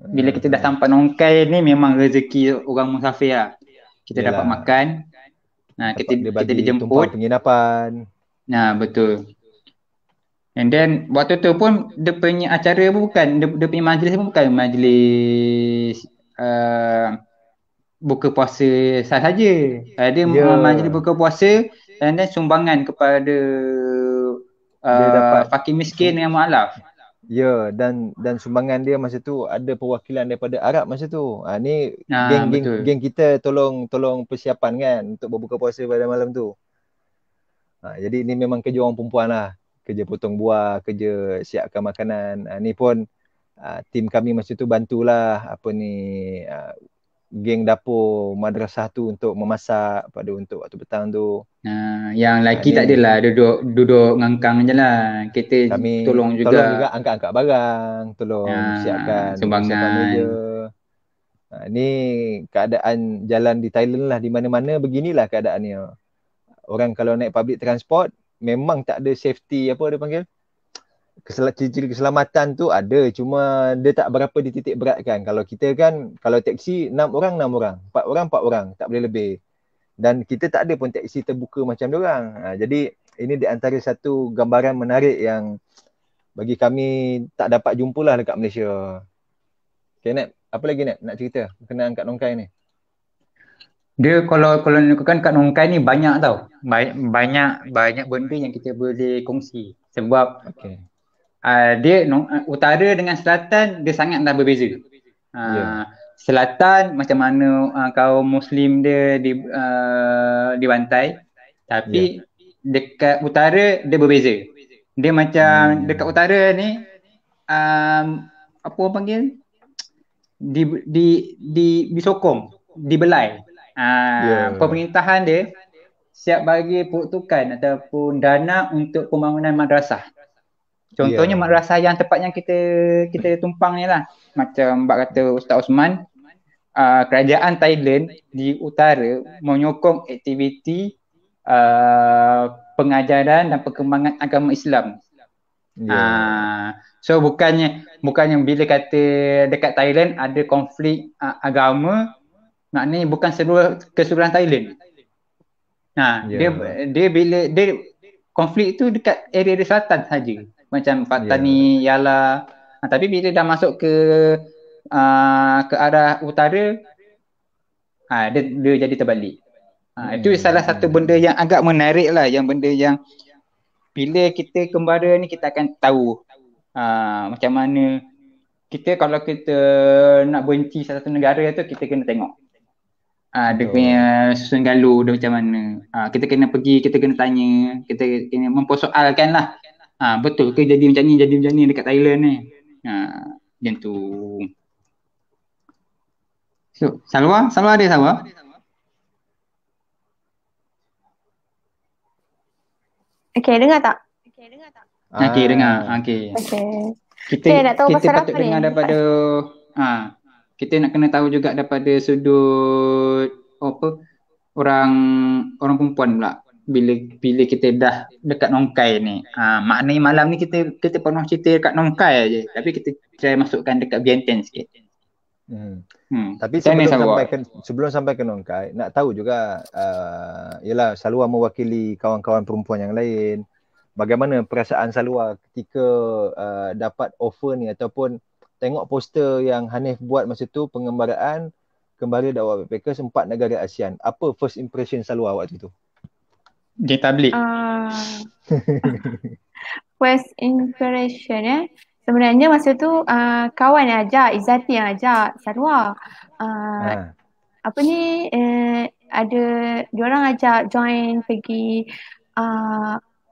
Bila kita dah sampai Nongkai ni memang rezeki orang musafir lah. Kita dapat makan. Kita dijemput. Tumpang penginapan. Betul. And then waktu tu pun dia punya acara pun bukan, dia punya majlis pun bukan majlis buka puasa sahaja. Dia majlis buka puasa dan sumbangan kepada fakir miskin dengan mualaf. Ya, dan sumbangan dia masa tu ada perwakilan daripada Arab masa tu. Ni geng kita tolong persiapan kan untuk berbuka puasa pada malam tu. Jadi ni memang kerja orang perempuan lah. Kerja potong buah, kerja siapkan makanan. Ni pun tim kami masa tu bantulah geng dapur madrasah tu untuk memasak untuk waktu petang tu. Yang lelaki tak adalah duduk ngangkang je lah. Kami tolong juga angkat-angkat barang, tolong siapkan meja. Ni keadaan jalan di Thailand lah, di mana-mana beginilah keadaannya. Orang kalau naik public transport memang tak ada safety apa dia panggil. Ciri keselamatan tu ada, cuma dia tak berapa dititik beratkan. Kalau kita kan, kalau taksi 6 orang, 4 orang, tak boleh lebih. Dan kita tak ada pun taksi terbuka macam diorang. Jadi ini di antara satu gambaran menarik yang bagi kami tak dapat jumpalah dekat Malaysia. Okay Nat, apa lagi Nat nak cerita berkenaan kat Nongkai ni? Dia kalau kan kat Nongkai ni banyak tau. Banyak benda yang kita boleh kongsi. Sebab dia utara dengan selatan dia sangatlah berbeza. Selatan macam mana kaum Muslim dia dibantai, tapi dekat utara dia berbeza. Dia macam dekat utara ni apa orang panggil, disokong, dibelai. Pemerintahan dia siap bagi peruntukan ataupun dana untuk pembangunan madrasah. Contohnya madrasah yang tepatnya kita tumpang ni lah. Macam bak kata Ustaz Osman, kerajaan Thailand di utara menyokong aktiviti pengajaran dan perkembangan agama Islam. So bukannya bila kata dekat Thailand ada konflik agama, maknanya bukan keseluruhan Thailand. Dia bila konflik tu dekat area selatan saja. Macam Patani, Yala. Tapi bila dah masuk ke arah utara, dia jadi terbalik. Itu salah satu benda yang agak menarik lah, yang benda yang bila kita kembara ni kita akan tahu macam mana kita, kalau kita nak benci satu negara tu, kita kena tengok dia punya susun galuh dia macam mana. Kita kena pergi, kita kena tanya, kita kena mempersoalkan lah. Betul ke jadi macam ni dekat Thailand ni? Macam tu. So, Salwa ada Salwa? Okay, dengar tak? Okey, dengar. Okey. Okay. Kita Okay, nak tahu kita pasal patut apa ni? dengar daripada kita nak kena tahu juga daripada sudut apa orang perempuan pula. Bila kita dah dekat nongkai ni. Maknanya malam ni kita penuh cerita dekat nongkai aje. Tapi kita try masukkan dekat Bienten sikit. Tapi Macam mana, Salwa? sebelum sampai ke nongkai, nak tahu juga ialah Salwa mewakili kawan-kawan perempuan yang lain. Bagaimana perasaan Salwa ketika dapat offer ni ataupun tengok poster yang Hanif buat masa tu, pengembaraan kembali dakwah backpackers 4 negara ASEAN. Apa first impression Salwa waktu tu? Dia tablik. First impression sebenarnya masa tu kawan yang ajak, Izzati yang ajak Salwa. Apa ni ada diorang ajak join pergi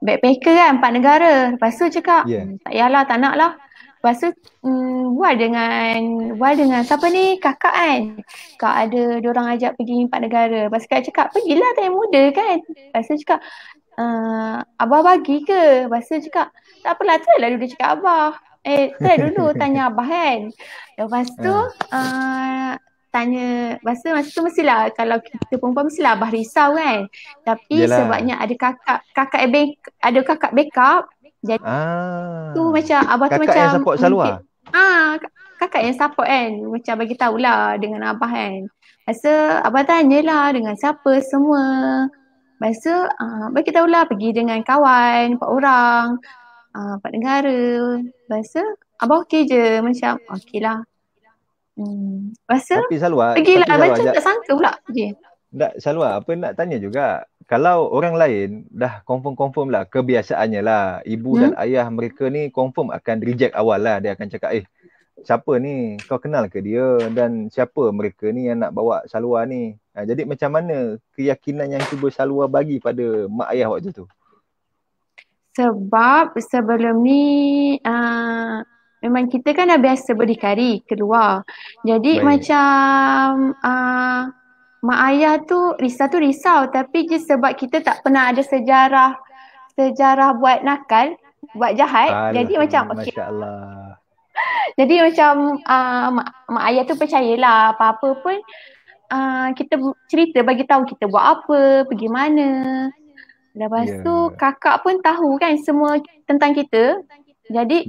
backpacker kan 4 negara. Lepas tu cakap tak yalah, tak nak lah. Lepas tu buat dengan siapa ni, kakak kan. Kak ada diorang ajak pergi 4 negara. Lepas tu kak cakap pergilah, time muda kan. Lepas tu cakap Abah bagi ke? Lepas tu cakap tak apalah, try lah dulu cakap Abah. Try dulu tanya Abah kan. Lepas tu tanya, lepas tu masa tu mestilah kalau kita perempuan mestilah Abah risau kan. Tapi sebabnya ada kakak backup. Jadi tu macam Abah tu macam kakak yang support Salwa. Kakak yang support kan. Macam bagi tahulah dengan Abah kan. Lepas tu Abah tanyalah dengan siapa semua. Lepas tu bagi tahulah pergi dengan kawan 4 orang, 4 negara. Lepas tu Abah okey je, macam okey lah. Lepas tu pergilah, macam tak sangka pula. Salwa, apa nak tanya juga, kalau orang lain dah confirm lah, kebiasaannya lah, ibu dan ayah mereka ni confirm akan reject awal lah. Dia akan cakap siapa ni, kau kenal ke dia, dan siapa mereka ni yang nak bawa Salwa ni. Jadi macam mana keyakinan yang cuba Salwa bagi pada mak ayah waktu tu? Sebab sebelum ni memang kita kan dah biasa berdikari keluar. Jadi macam mak ayah tu risau, tapi je sebab kita tak pernah ada sejarah buat nakal, buat jahat. Jadi macam okey. Masya-Allah. Jadi macam mak ayah tu percayalah, apa-apa pun kita cerita, bagi tahu kita buat apa, pergi mana. Lepas tu kakak pun tahu kan semua tentang kita. Jadi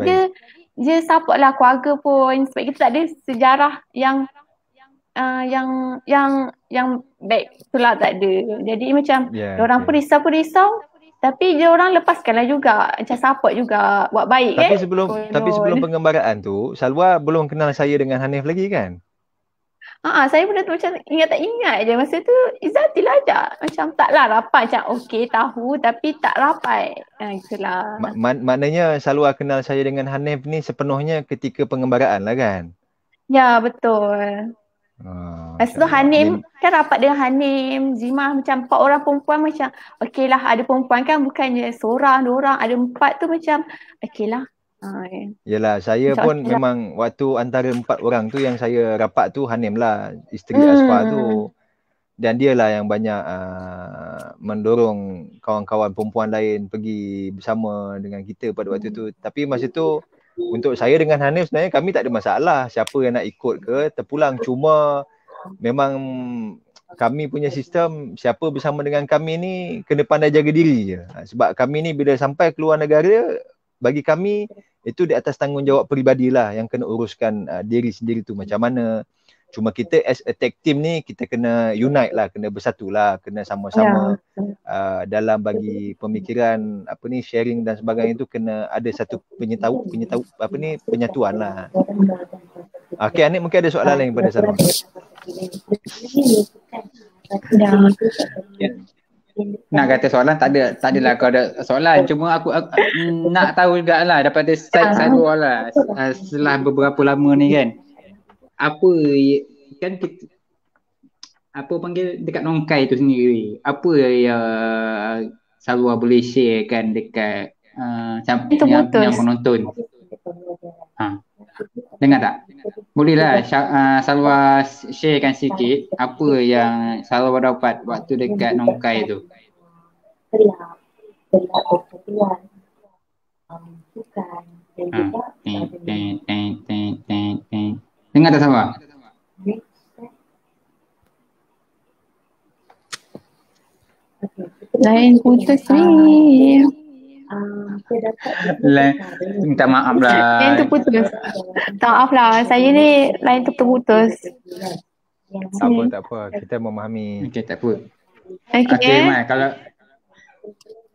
dia support lah, keluarga pun, sebab kita tak ada sejarah yang baik tu lah, tak ada. Jadi macam diorang pun risau, tapi dia orang lepaskanlah juga, macam support juga, buat baik. Tapi sebelum pengembaraan tu, Salwa belum kenal saya dengan Hanif lagi kan? Saya benda tu macam ingat tak ingat je. Masa tu Izzati lah ajak, macam taklah rapat, macam okey tahu tapi tak rapat. Itulah. Maknanya Salwa kenal saya dengan Hanif ni sepenuhnya ketika pengembaraan lah kan? Ya, betul. Lepas tu Hanim kan rapat dengan Hanim, Zimah, macam 4 orang perempuan, macam okey lah, ada perempuan kan, bukannya seorang, 2 orang, ada 4 tu macam okey lah. Yelah, saya pun memang waktu antara 4 orang tu yang saya rapat tu Hanim lah, isteri Asfar tu. Dan dia lah yang banyak mendorong kawan-kawan perempuan lain pergi bersama dengan kita pada waktu tu. Tapi masa tu untuk saya dengan Hanif sebenarnya kami tak ada masalah siapa yang nak ikut ke, terpulang. Cuma memang kami punya sistem, siapa bersama dengan kami ni kena pandai jaga diri je. Sebab kami ni bila sampai keluar negara, bagi kami itu di atas tanggungjawab peribadi lah yang kena uruskan diri sendiri tu macam mana. Cuma kita as a tag team ni kita kena unite lah, kena bersatu lah, kena sama-sama dalam bagi pemikiran apa ni, sharing dan sebagainya tu kena ada satu penyatuan lah. Okey, Anik mungkin ada soalan lain pada Salwa. Nak kata soalan tak adalah kau ada soalan, cuma aku nak tahu jugalah daripada side Salwa lah, setelah beberapa lama ni kan, apa kan kita apa panggil dekat nongkai tu sendiri, apa yang Salwa boleh sharekan dekat yang penonton? Dengar tak? Bolehlah Salwa sharekan sikit apa yang Salwa dapat waktu dekat nongkai tu. gelak persatuan, sukan dan juga Dengar tak Sabar? Lain putus ni. Minta maaf lah. Lain terputus. Tak maaf lah. Saya ni lain terputus. Tak apa. Kita memahami. Okey, tak apa. Okey. Okey, Mai.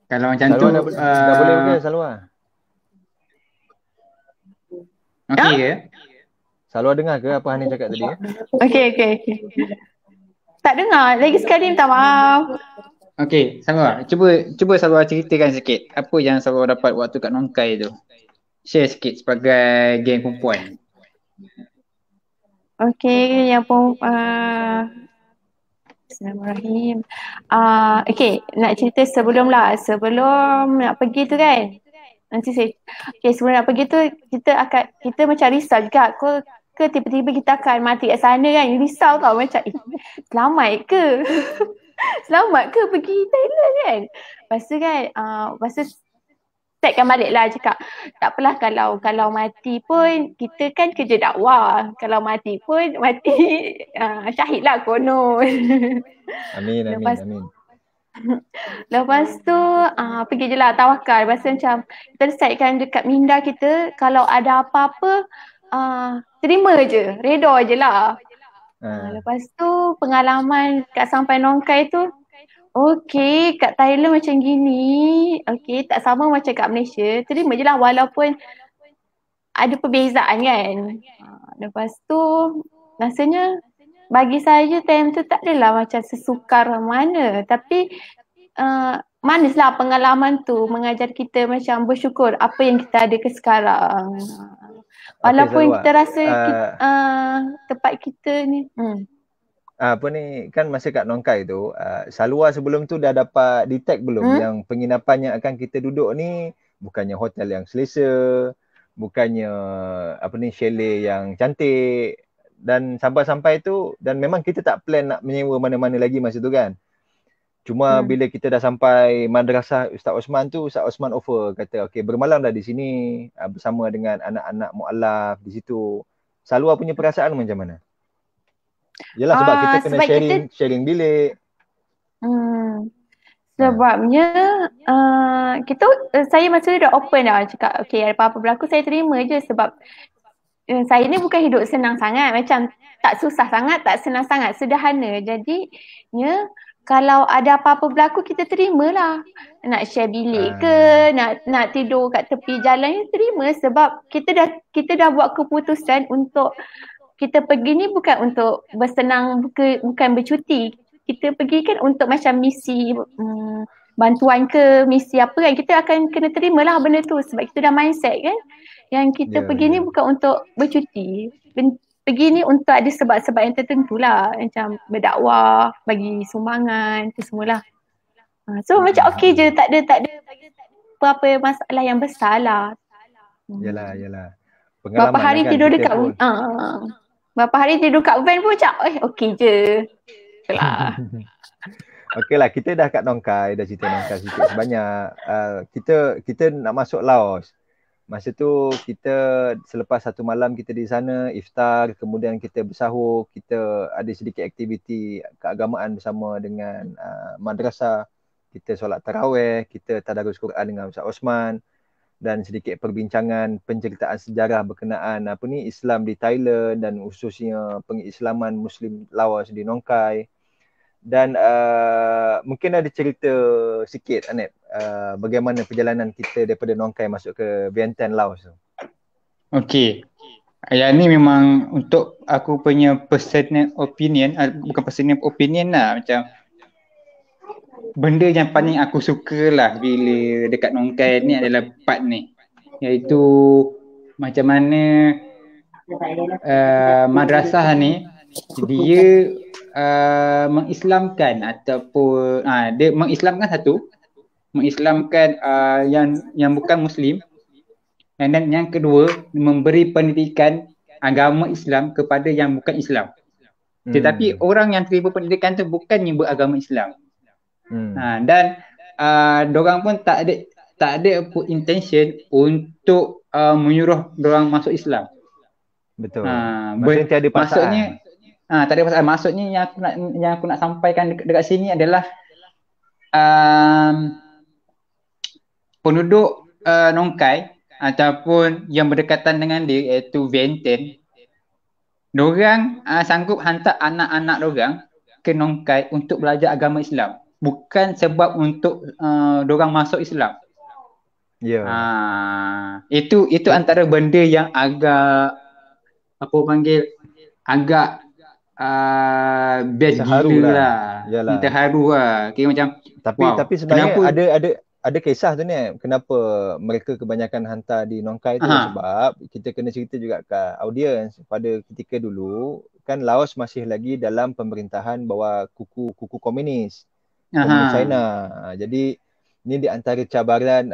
Kalau macam tu dah boleh ke Salwa? Okey ke? Salwa dengar ke apa Hani cakap tadi? Okey. Tak dengar. Lagi sekali minta maaf. Okey, Sabar. Cuba Sabar ceritakan sikit apa yang Sabar dapat waktu kat Nongkai tu. Share sikit sebagai geng perempuan. Okey, yang Bismillahirrahmanirrahim. Okey, nak cerita sebelum nak pergi tu kan. Nanti saya sebelum nak pergi tu kita macam risau juga ke tiba-tiba kita akan mati kat sana kan. Risau tau macam selamat ke? Selamat ke pergi Thailand kan? Lepas tu kan, setkan balik lah cakap tak apalah kalau mati pun kita kan kerja dakwah. Kalau mati pun mati syahid lah konon. Amin. Lepas tu pergi je lah tawakal. Lepas tu macam kita decidkan dekat minda kita kalau ada apa-apa terima je, reda je lah. Lepas tu pengalaman kat sampai Nongkai tu okey, kat Thailand macam gini. Okey, tak sama macam kat Malaysia. Terima je lah walaupun ada perbezaan kan. Lepas tu rasanya bagi saya time tu tak adalah macam sesukar mana. Tapi manislah pengalaman tu mengajar kita macam bersyukur apa yang kita ada ke sekarang. Walaupun kita rasa tempat kita ni apa ni kan masa kat Nongkai tu Salwa sebelum tu dah dapat detect belum yang penginapan yang akan kita duduk ni bukannya hotel yang selesa, bukannya chalet yang cantik, dan sampai tu dan memang kita tak plan nak menyewa mana-mana lagi masa tu kan. Cuma bila kita dah sampai madrasah Ustaz Osman tu, Ustaz Osman offer kata okey bermalam dah di sini bersama dengan anak-anak mualaf di situ. Salwa punya perasaan macam mana? Yalah sebab kita kena sharing bilik. Sebabnya saya masa tu dah open dah cakap okey ada apa-apa berlaku saya terima je sebab saya ni bukan hidup senang sangat, macam tak susah sangat, tak senang sangat, sederhana. Jadinya kalau ada apa-apa berlaku kita terimalah. Nak share bilik ke, nak tidur kat tepi jalan, terima sebab kita dah buat keputusan untuk kita pergi ni bukan untuk bersenang, bukan bercuti. Kita pergi kan untuk macam misi bantuan ke, misi apa kan, kita akan kena terimalah benda tu sebab kita dah mindset kan yang kita pergi ni bukan untuk bercuti. Pergi ni untuk ada sebab-sebab yang tertentu lah, macam berdakwah, bagi sumbangan, tu semualah. So macam okey je, tak ada apa masalah yang besar lah. Yalah. Berapa hari kan tidur dekat berapa hari tidur kat van pun macam okey je. Itulah. Okey lah, kita dah kat Nongkai, dah cerita Nongkai sikit sebanyak. Kita nak masuk Laos. Masa tu kita selepas satu malam kita di sana iftar, kemudian kita bersahur, kita ada sedikit aktiviti keagamaan bersama dengan madrasah, kita solat tarawih, kita tadarus Quran dengan Ustaz Osman dan sedikit perbincangan penceritaan sejarah berkenaan Islam di Thailand dan khususnya pengislaman Muslim Laos di Nongkai. Dan mungkin ada cerita sikit Anet bagaimana perjalanan kita daripada Nongkai masuk ke Vientiane Laos tu. Okey. Yang ni memang untuk aku punya personal opinion, bukan personal opinion lah, macam benda yang paling aku suka lah bila dekat Nongkai ni adalah part ni, iaitu macam mana madrasah ni dia mengislamkan ataupun dia mengislamkan mengislamkan yang bukan Muslim, dan yang kedua memberi pendidikan agama Islam kepada yang bukan Islam. Tetapi orang yang terima pendidikan tu bukannya beragama Islam. Dan dorang pun tak ada pun intention untuk menyuruh dorang masuk Islam. Betul. Maksudnya tiada paksaan. Maksudnya tak ada paksaan. Maksudnya yang aku nak sampaikan dekat sini adalah penduduk Nongkai ataupun yang berdekatan dengan dia iaitu Vientiane, dorang sanggup hantar anak-anak dorang ke Nongkai untuk belajar agama Islam, bukan sebab untuk dorang masuk Islam. Ya. Itu antara benda yang agak apa panggil agak best Terharu gila lah. lah. Terharu lah. Kira macam tapi sebenarnya ada kisah tu ni, kenapa mereka kebanyakan hantar di Nongkai tu. Sebab kita kena cerita juga ke audiens, pada ketika dulu kan Laos masih lagi dalam pemerintahan bawah kuku komunis China. Jadi ni di antara cabaran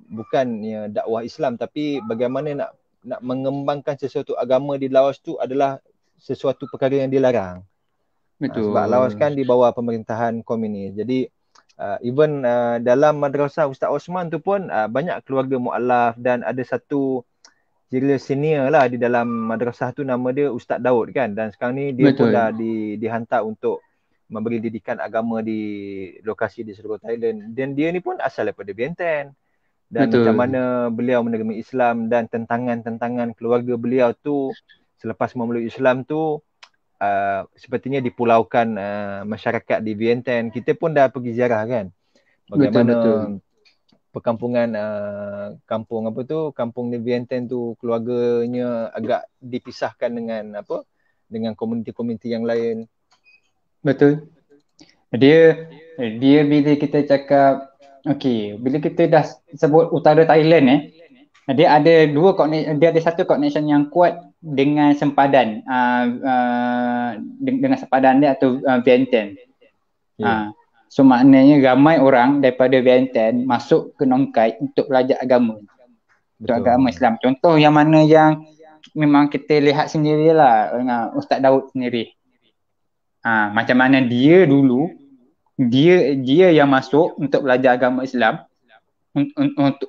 bukannya dakwah Islam, tapi bagaimana nak mengembangkan sesuatu agama di Laos tu adalah sesuatu perkara yang dilarang. Betul. Sebab Laos kan di bawah pemerintahan komunis. Jadi even dalam madrasah Ustaz Osman tu pun banyak keluarga mu'alaf, dan ada satu kira senior lah di dalam madrasah tu, nama dia Ustaz Daud kan, dan sekarang ni dia pun dah dihantar untuk memberi didikan agama di lokasi di seluruh Thailand. Dan dia ni pun asal daripada Vientiane, dan macam mana beliau menerima Islam dan tentangan keluarga beliau tu selepas memeluk Islam tu sepertinya dipulaukan masyarakat di Vientiane. Kita pun dah pergi ziarah kan, bagaimana perkampungan kampung di Vientiane tu keluarganya agak dipisahkan dengan komuniti-komuniti yang lain. Betul. Dia bila kita cakap bila kita dah sebut utara Thailand dia ada satu connection yang kuat dengan sempadan dengan sempadan dia atau Vientiane. So maknanya ramai orang daripada Vientiane masuk ke Nongkai untuk belajar agama. Untuk agama Islam. Contoh yang mana yang memang kita lihat sendirilah dengan Ustaz Daud sendiri. Macam mana dia dulu dia yang masuk untuk belajar agama Islam,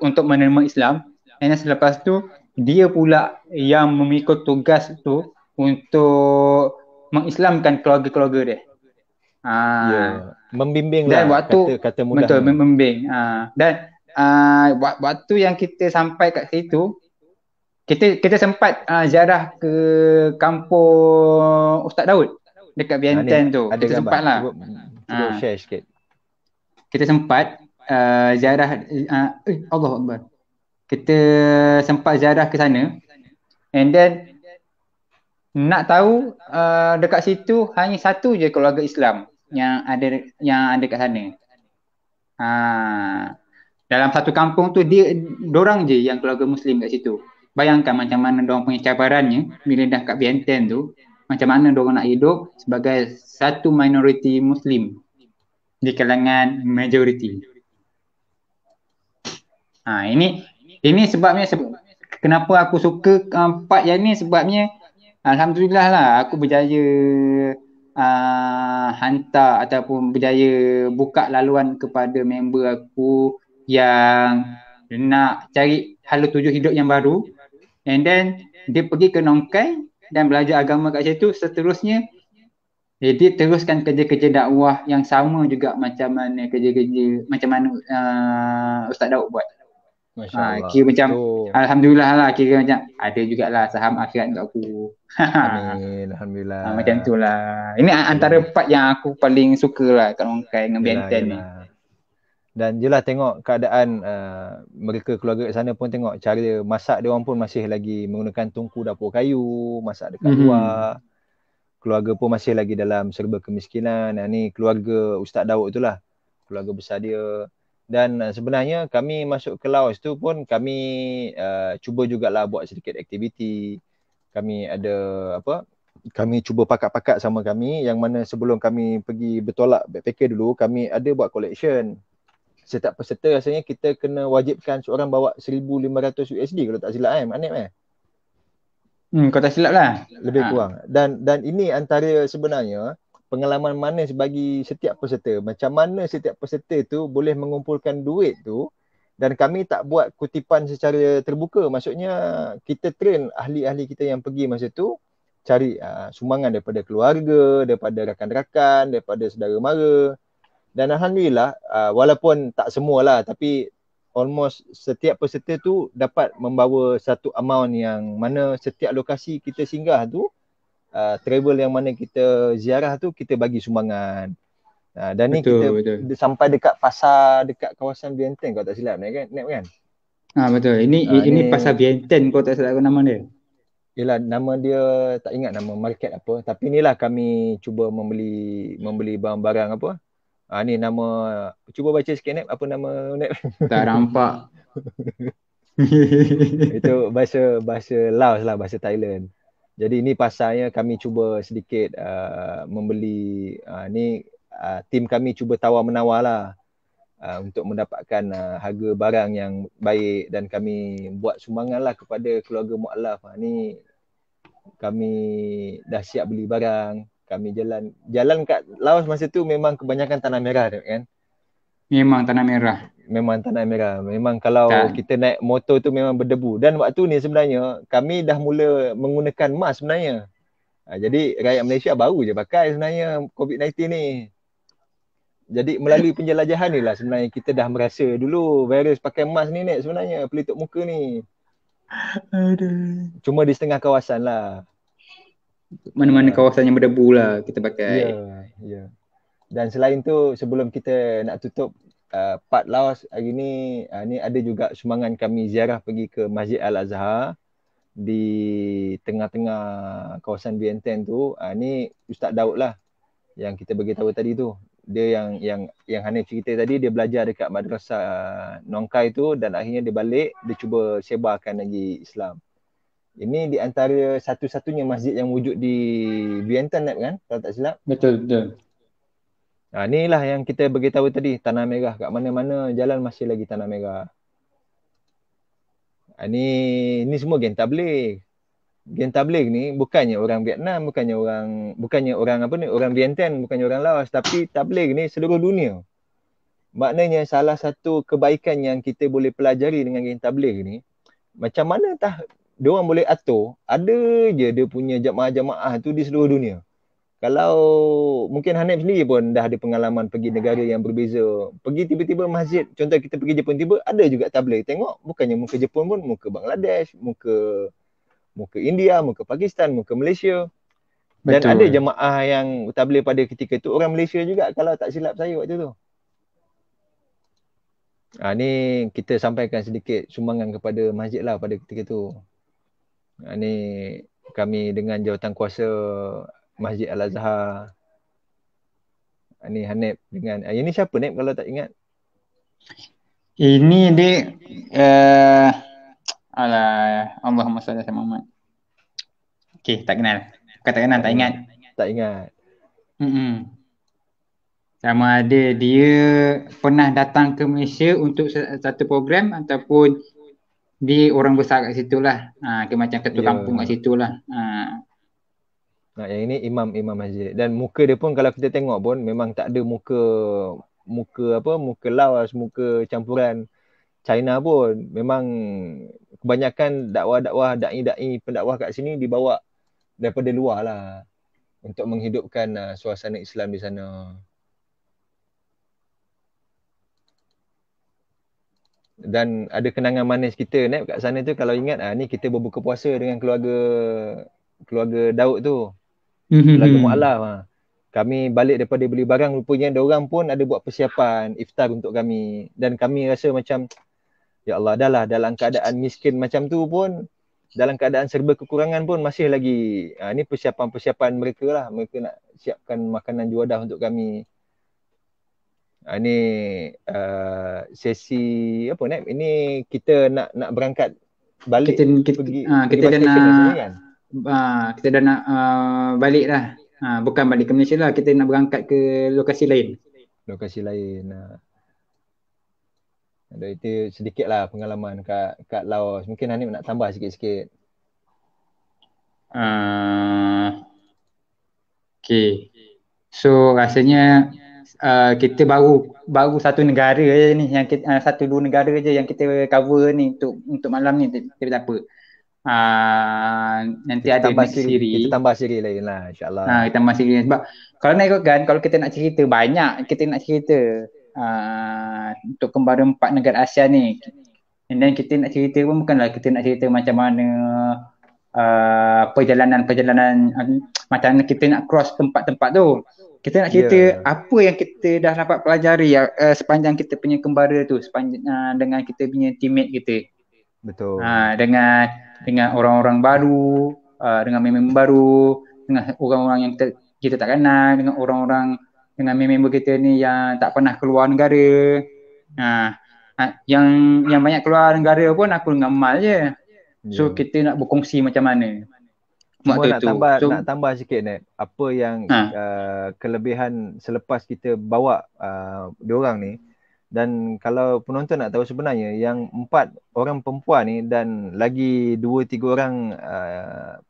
untuk menerima Islam, dan selepas tu dia pula yang memikul tugas tu untuk mengislamkan keluarga-keluarga dia. Membimbing dan lah, kata mudah. Betul, membimbing. Dan waktu yang kita sampai kat situ, kita sempat ziarah ke kampung Ustaz Daud dekat Vientiane tu. Kita sempat lah. Cuba share sikit. Kita sempat ziarah Allahu Akbar. Kita sempat ziarah ke sana, and then nak tahu dekat situ hanya satu je keluarga Islam yang ada kat sana. Dalam satu kampung tu dorang je yang keluarga Muslim kat situ. Bayangkan macam mana dorang punya cabarannya bila dah kat Vientiane tu, macam mana dorang nak hidup sebagai satu minoriti Muslim di kalangan majoriti. Ini sebabnya kenapa aku suka part yang ni, sebabnya alhamdulillah lah aku berjaya hantar ataupun berjaya buka laluan kepada member aku yang nak cari hala tuju hidup yang baru, and then dia pergi ke Nongkai dan belajar agama kat situ. Seterusnya dia teruskan kerja-kerja dakwah yang sama juga macam mana Ustaz Daud buat. Kira macam alhamdulillah lah, kira macam ada jugalah saham akhirat untuk aku. Amin, alhamdulillah. Macam tu lah. Ini antara part yang aku paling suka lah kat Nongkai dengan Vientiane ni. Dan jelah tengok keadaan mereka keluarga kat sana pun, tengok cara masak dia orang pun masih lagi menggunakan tungku dapur kayu, masak dekat luar. Keluarga pun masih lagi dalam serba kemiskinan. Ni keluarga Ustaz Daud itulah, keluarga besar dia. Dan sebenarnya kami masuk ke Laos tu pun kami cuba jugalah buat sedikit aktiviti. Kami kami cuba pakat-pakat sama kami, yang mana sebelum kami pergi bertolak backpacker dulu, kami ada buat collection. Setiap peserta rasanya kita kena wajibkan seorang bawa $1,500 kalau tak silap Anip Kau tak silap lah. Lebih kurang. Dan ini antara sebenarnya pengalaman manis bagi setiap peserta. Macam mana setiap peserta tu boleh mengumpulkan duit tu, dan kami tak buat kutipan secara terbuka. Maksudnya kita train ahli-ahli kita yang pergi masa tu cari sumbangan daripada keluarga, daripada rakan-rakan, daripada saudara mara. Dan Alhamdulillah, walaupun tak semualah, tapi almost setiap peserta tu dapat membawa satu amount yang mana setiap lokasi kita singgah tu, travel yang mana kita ziarah tu, kita bagi sumbangan. Dan ni kita Betul. sampai dekat pasar, dekat kawasan Bienten kalau tak silap, Nep kan? Betul. Ini pasar Bienten kau tak silap nama dia. Yelah, nama dia tak ingat nama market apa, tapi inilah kami cuba membeli barang-barang apa. Ni nama, cuba baca sikit Nep, apa nama Nep? Tak nampak. Itu bahasa Laos lah, bahasa Thailand. Jadi ni pasarnya kami cuba sedikit membeli, tim kami cuba tawar-menawar lah untuk mendapatkan harga barang yang baik, dan kami buat sumbangan lah kepada keluarga mu'alaf. Ni kami dah siap beli barang, kami jalan kat Laos masa tu memang kebanyakan tanah merah kan. Memang tanah merah. Memang kalau kita naik motor tu memang berdebu. Dan waktu ni sebenarnya kami dah mula menggunakan mask sebenarnya. Jadi rakyat Malaysia baru je pakai sebenarnya COVID-19 ni. Jadi melalui penjelajahan ni lah sebenarnya kita dah merasa dulu virus pakai mask ni sebenarnya pelitup muka ni. Aduh. Cuma di setengah kawasan lah. Mana-mana kawasan yang berdebu lah kita pakai. Ya. Dan selain tu sebelum kita nak tutup part Laos hari ni, ni ada juga sumbangan kami ziarah pergi ke Masjid Al-Azhar di tengah-tengah kawasan Bienten tu. Ni Ustaz Daud lah yang kita bagi tahu tadi tu. Dia yang Hanif cerita tadi, dia belajar dekat madrasah Nongkai tu, dan akhirnya dia balik, dia cuba sebarkan lagi Islam. Ini di antara satu-satunya masjid yang wujud di Bienten kan, kalau tak silap. Betul. Inilah yang kita beritahu tadi, tanah merah. Kat mana-mana jalan masih lagi tanah merah. Ni semua geng tabligh. Geng tabligh ni bukannya orang Vietnam, bukannya orang orang Vietnam, bukannya orang Laos, tapi tabligh ni seluruh dunia. Maknanya salah satu kebaikan yang kita boleh pelajari dengan geng tabligh ni, macam mana diorang boleh atur, ada je dia punya jamaah-jamaah tu di seluruh dunia. Kalau mungkin Hanif sendiri pun dah ada pengalaman pergi negara yang berbeza. Pergi tiba-tiba masjid, contoh kita pergi Jepun, tiba ada juga tabligh. Tengok, bukannya muka Jepun pun, muka Bangladesh, muka India, muka Pakistan, muka Malaysia. Dan Betul. ada jemaah yang tabligh pada ketika tu orang Malaysia juga, kalau tak silap saya waktu tu. Ni kita sampaikan sedikit sumbangan kepada masjid lah pada ketika tu. Ni kami dengan jawatan kuasa Masjid Al-Azhar. Ni Hanif dengan ini siapa Nip kalau tak ingat? Ini dia Allahumma salli ala Muhammad. Okey, tak kenal. Bukan tak kenal, tak ingat. Tak ingat. Sama ada dia pernah datang ke Malaysia untuk satu program ataupun dia orang besar kat situ lah. Macam ketua kampung kat situ lah. Yang ini imam masjid. Dan muka dia pun kalau kita tengok pun memang tak ada muka Laos, muka campuran China pun. Memang kebanyakan dakwah-dakwah, da'i-da'i pendakwah kat sini dibawa daripada luar lah untuk menghidupkan suasana Islam di sana. Dan ada kenangan manis kita kat sana tu, kalau ingat ni kita berbuka puasa dengan keluarga Daud tu. Keluarga mu'alaf. Kami balik daripada beli barang, rupanya diorang pun ada buat persiapan iftar untuk kami. Dan kami rasa macam, ya Allah, dah lah dalam keadaan miskin macam tu pun, dalam keadaan serba kekurangan pun masih lagi ni persiapan mereka lah. Mereka nak siapkan makanan juadah untuk kami. Ini sesi apa Nep? Ini kita nak berangkat balik kita dah nak balik lah. Bukan balik ke Malaysia lah, kita nak berangkat ke lokasi lain. Ada itu sedikit lah pengalaman kat Laos. Mungkin Hanif nak tambah sikit-sikit. Okay. So rasanya kita baru satu negara je ni yang kita, satu dua negara je yang kita cover ni untuk malam ni, tapi tak apa. Nanti Kita ada tambah next siri, siri. kita tambah siri lain lah insyaAllah. Kita tambah siri sebab kalau nak ikutkan, kalau kita nak cerita banyak, kita nak cerita untuk kembara 4 negara Asia ni. And then kita nak cerita pun bukanlah kita nak cerita macam mana perjalanan macam mana kita nak cross tempat-tempat tu. Kita nak cerita apa yang kita dah dapat pelajari sepanjang kita punya kembara tu, sepanjang dengan kita punya teammate kita. Betul. Dengan orang-orang baru, dengan member baru, dengan orang-orang yang kita tak kenal, dengan orang-orang, dengan member kita ni yang tak pernah keluar negara. Yang banyak keluar negara pun aku dengan Mal je. So kita nak berkongsi macam mana. Cuma nak tambah sikit Net, apa yang kelebihan selepas kita bawa diorang ni. Dan kalau penonton nak tahu sebenarnya yang 4 orang perempuan ni dan lagi 2-3 orang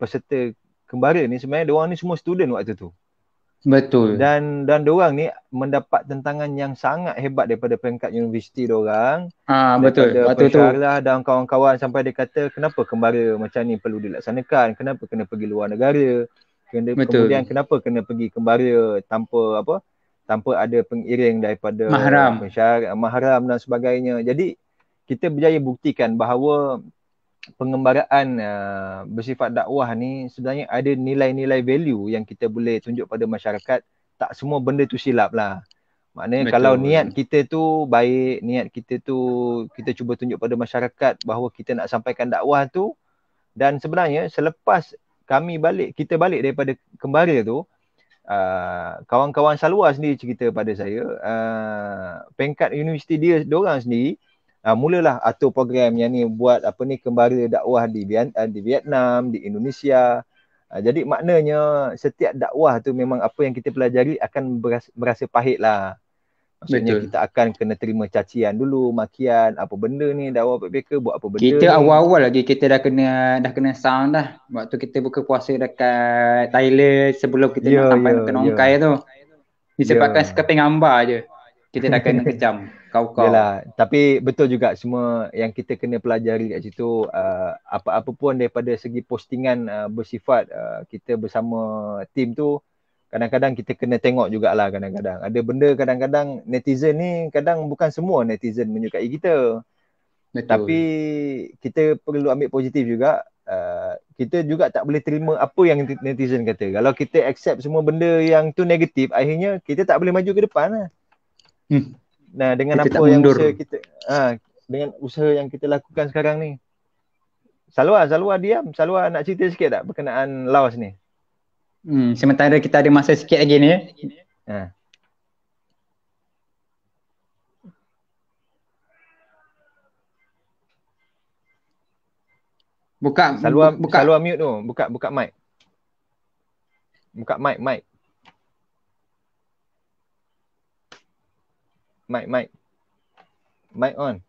peserta kembara ni, sebenarnya diorang ni semua student waktu tu. Betul. Dan diorang ni mendapat tentangan yang sangat hebat daripada peringkat universiti diorang. Betul. Daripada pensyarah dan kawan-kawan, sampai dia kata kenapa kembara macam ni perlu dilaksanakan, kenapa kena pergi luar negara, kemudian kenapa kena pergi kembara tanpa ada pengiring daripada mahram dan sebagainya. Jadi kita berjaya buktikan bahawa pengembaraan bersifat dakwah ni sebenarnya ada nilai-nilai value yang kita boleh tunjuk pada masyarakat. Tak semua benda tu silap lah. Maknanya kalau niat kita tu baik, niat kita tu kita cuba tunjuk pada masyarakat bahawa kita nak sampaikan dakwah tu. Dan sebenarnya selepas kita balik daripada kembara tu, kawan-kawan Salwa sendiri cerita pada saya, peringkat universiti diorang sendiri mulalah atur program yang ni, buat kembara dakwah di Vietnam, di Indonesia. Jadi maknanya setiap dakwah tu memang apa yang kita pelajari akan berasa pahit lah. Maksudnya kita akan kena terima cacian dulu, makian, apa benda ni dakwah backpacker, buat apa benda kita ni. Awal-awal lagi kita dah kena sound dah. Waktu kita buka puasa dekat Thailand sebelum kita nak sampai ke Nongkai tu. Disebabkan sekeping gambar je, kita dah kena kejam kau-kau. Yalah, tapi betul juga semua yang kita kena pelajari kat situ, apa-apa pun daripada segi postingan bersifat kita bersama tim tu, kadang-kadang kita kena tengok jugalah. Kadang-kadang ada benda, kadang-kadang netizen ni, kadang bukan semua netizen menyukai kita. Betul. Tapi kita perlu ambil positif juga. Kita juga tak boleh terima apa yang netizen kata. Kalau kita accept semua benda yang tu negatif, akhirnya kita tak boleh maju ke depan lah. Nah, dengan kita apa yang usaha kita dengan usaha yang kita lakukan sekarang ni. Salwa diam. Salwa nak cerita sikit tak berkenaan Laos ni? Sementara kita ada masa sikit lagi ni. Buka Salwa mute tu. Buka mic. Buka mic. Mic on.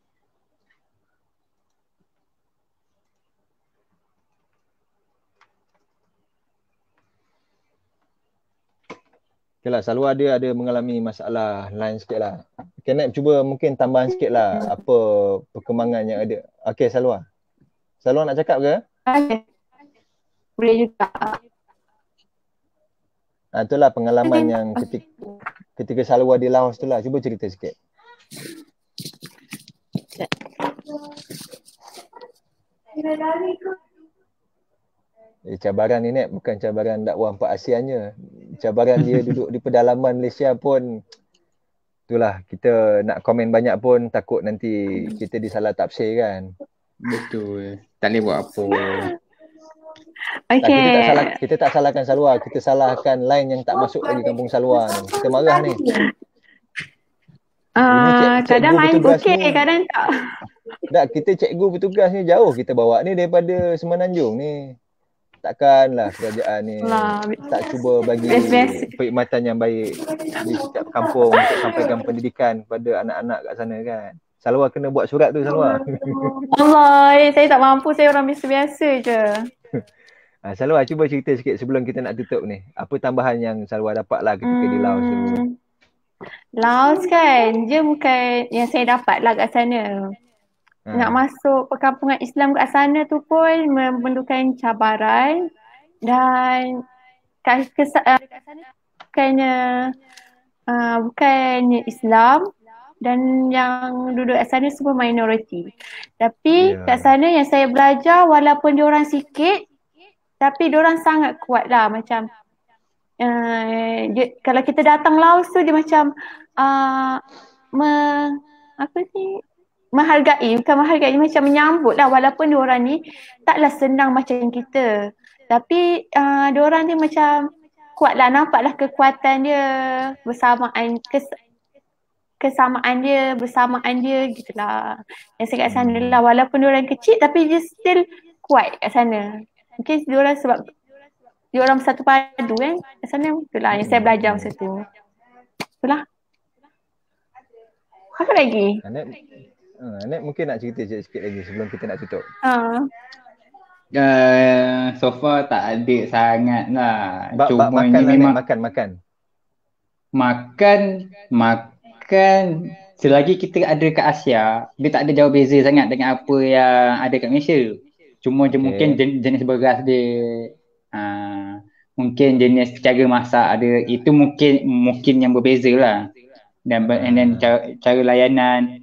Okay lah, Salwa dia ada mengalami masalah lain sikit lah. Okay, Nep cuba mungkin tambahan sikit lah apa perkembangan yang ada. Okay, Salwa nak cakap ke? Boleh juga. Itulah pengalaman yang ketika Salwa di Laos tu lah. Cuba cerita sikit. Cabaran ni Nep bukan cabaran dakwah 4 ASEAN je. Cabaran dia duduk di pedalaman Malaysia pun. Itulah, kita nak komen banyak pun takut nanti kita disalah tafsir kan. Betul. Tak boleh buat apa. Okay. Kita tak salahkan Salwa, kita salahkan line yang tak masuk lagi kampung Salwa ni. Kita marah ni. Kadang line okey, kadang tak. Tak, kita cikgu bertugas ni jauh kita bawa ni daripada Semenanjung ni. Takkanlah kerajaan ni tak cuba bagi perkhidmatan yang baik di setiap kampung untuk sampaikan pendidikan kepada anak-anak kat sana kan. Salwa kena buat surat tu, Salwa. Allah, saya tak mampu, saya orang biasa-biasa je. Salwa, cuba cerita sikit sebelum kita nak tutup ni. Apa tambahan yang Salwa dapat lah ketika di Laos tu? Laos kan, dia bukan yang saya dapat lah kat sana. Nak masuk perkampungan Islam kat sana tu pun memerlukan cabaran dan kat sana bukannya Islam dan yang duduk kat sana semua minoriti. Tapi kat sana yang saya belajar walaupun diorang sikit tapi diorang sangat kuat lah macam kalau kita datang Laos tu dia macam menghargai macam menyambut lah walaupun diorang ni taklah senang macam kita tapi diorang ni macam kuat lah, nampaklah kekuatan dia bersamaan dia gitulah yang saya kat sana lah walaupun diorang kecil tapi dia still kuat kat sana mungkin diorang sebab diorang bersatu padu kan kat sana itulah yang saya belajar masa tu itulah. Apa lagi? Anet mungkin nak cerita sikit lagi sebelum kita nak tutup. So far tak ada sangat lah. Cuma makan memang makan selagi kita ada kat Asia, dia tak ada jauh beza sangat dengan apa yang ada kat Malaysia. Cuma mungkin jenis beras dia mungkin jenis cara masak ada, itu mungkin yang berbeza lah. Dan cara layanan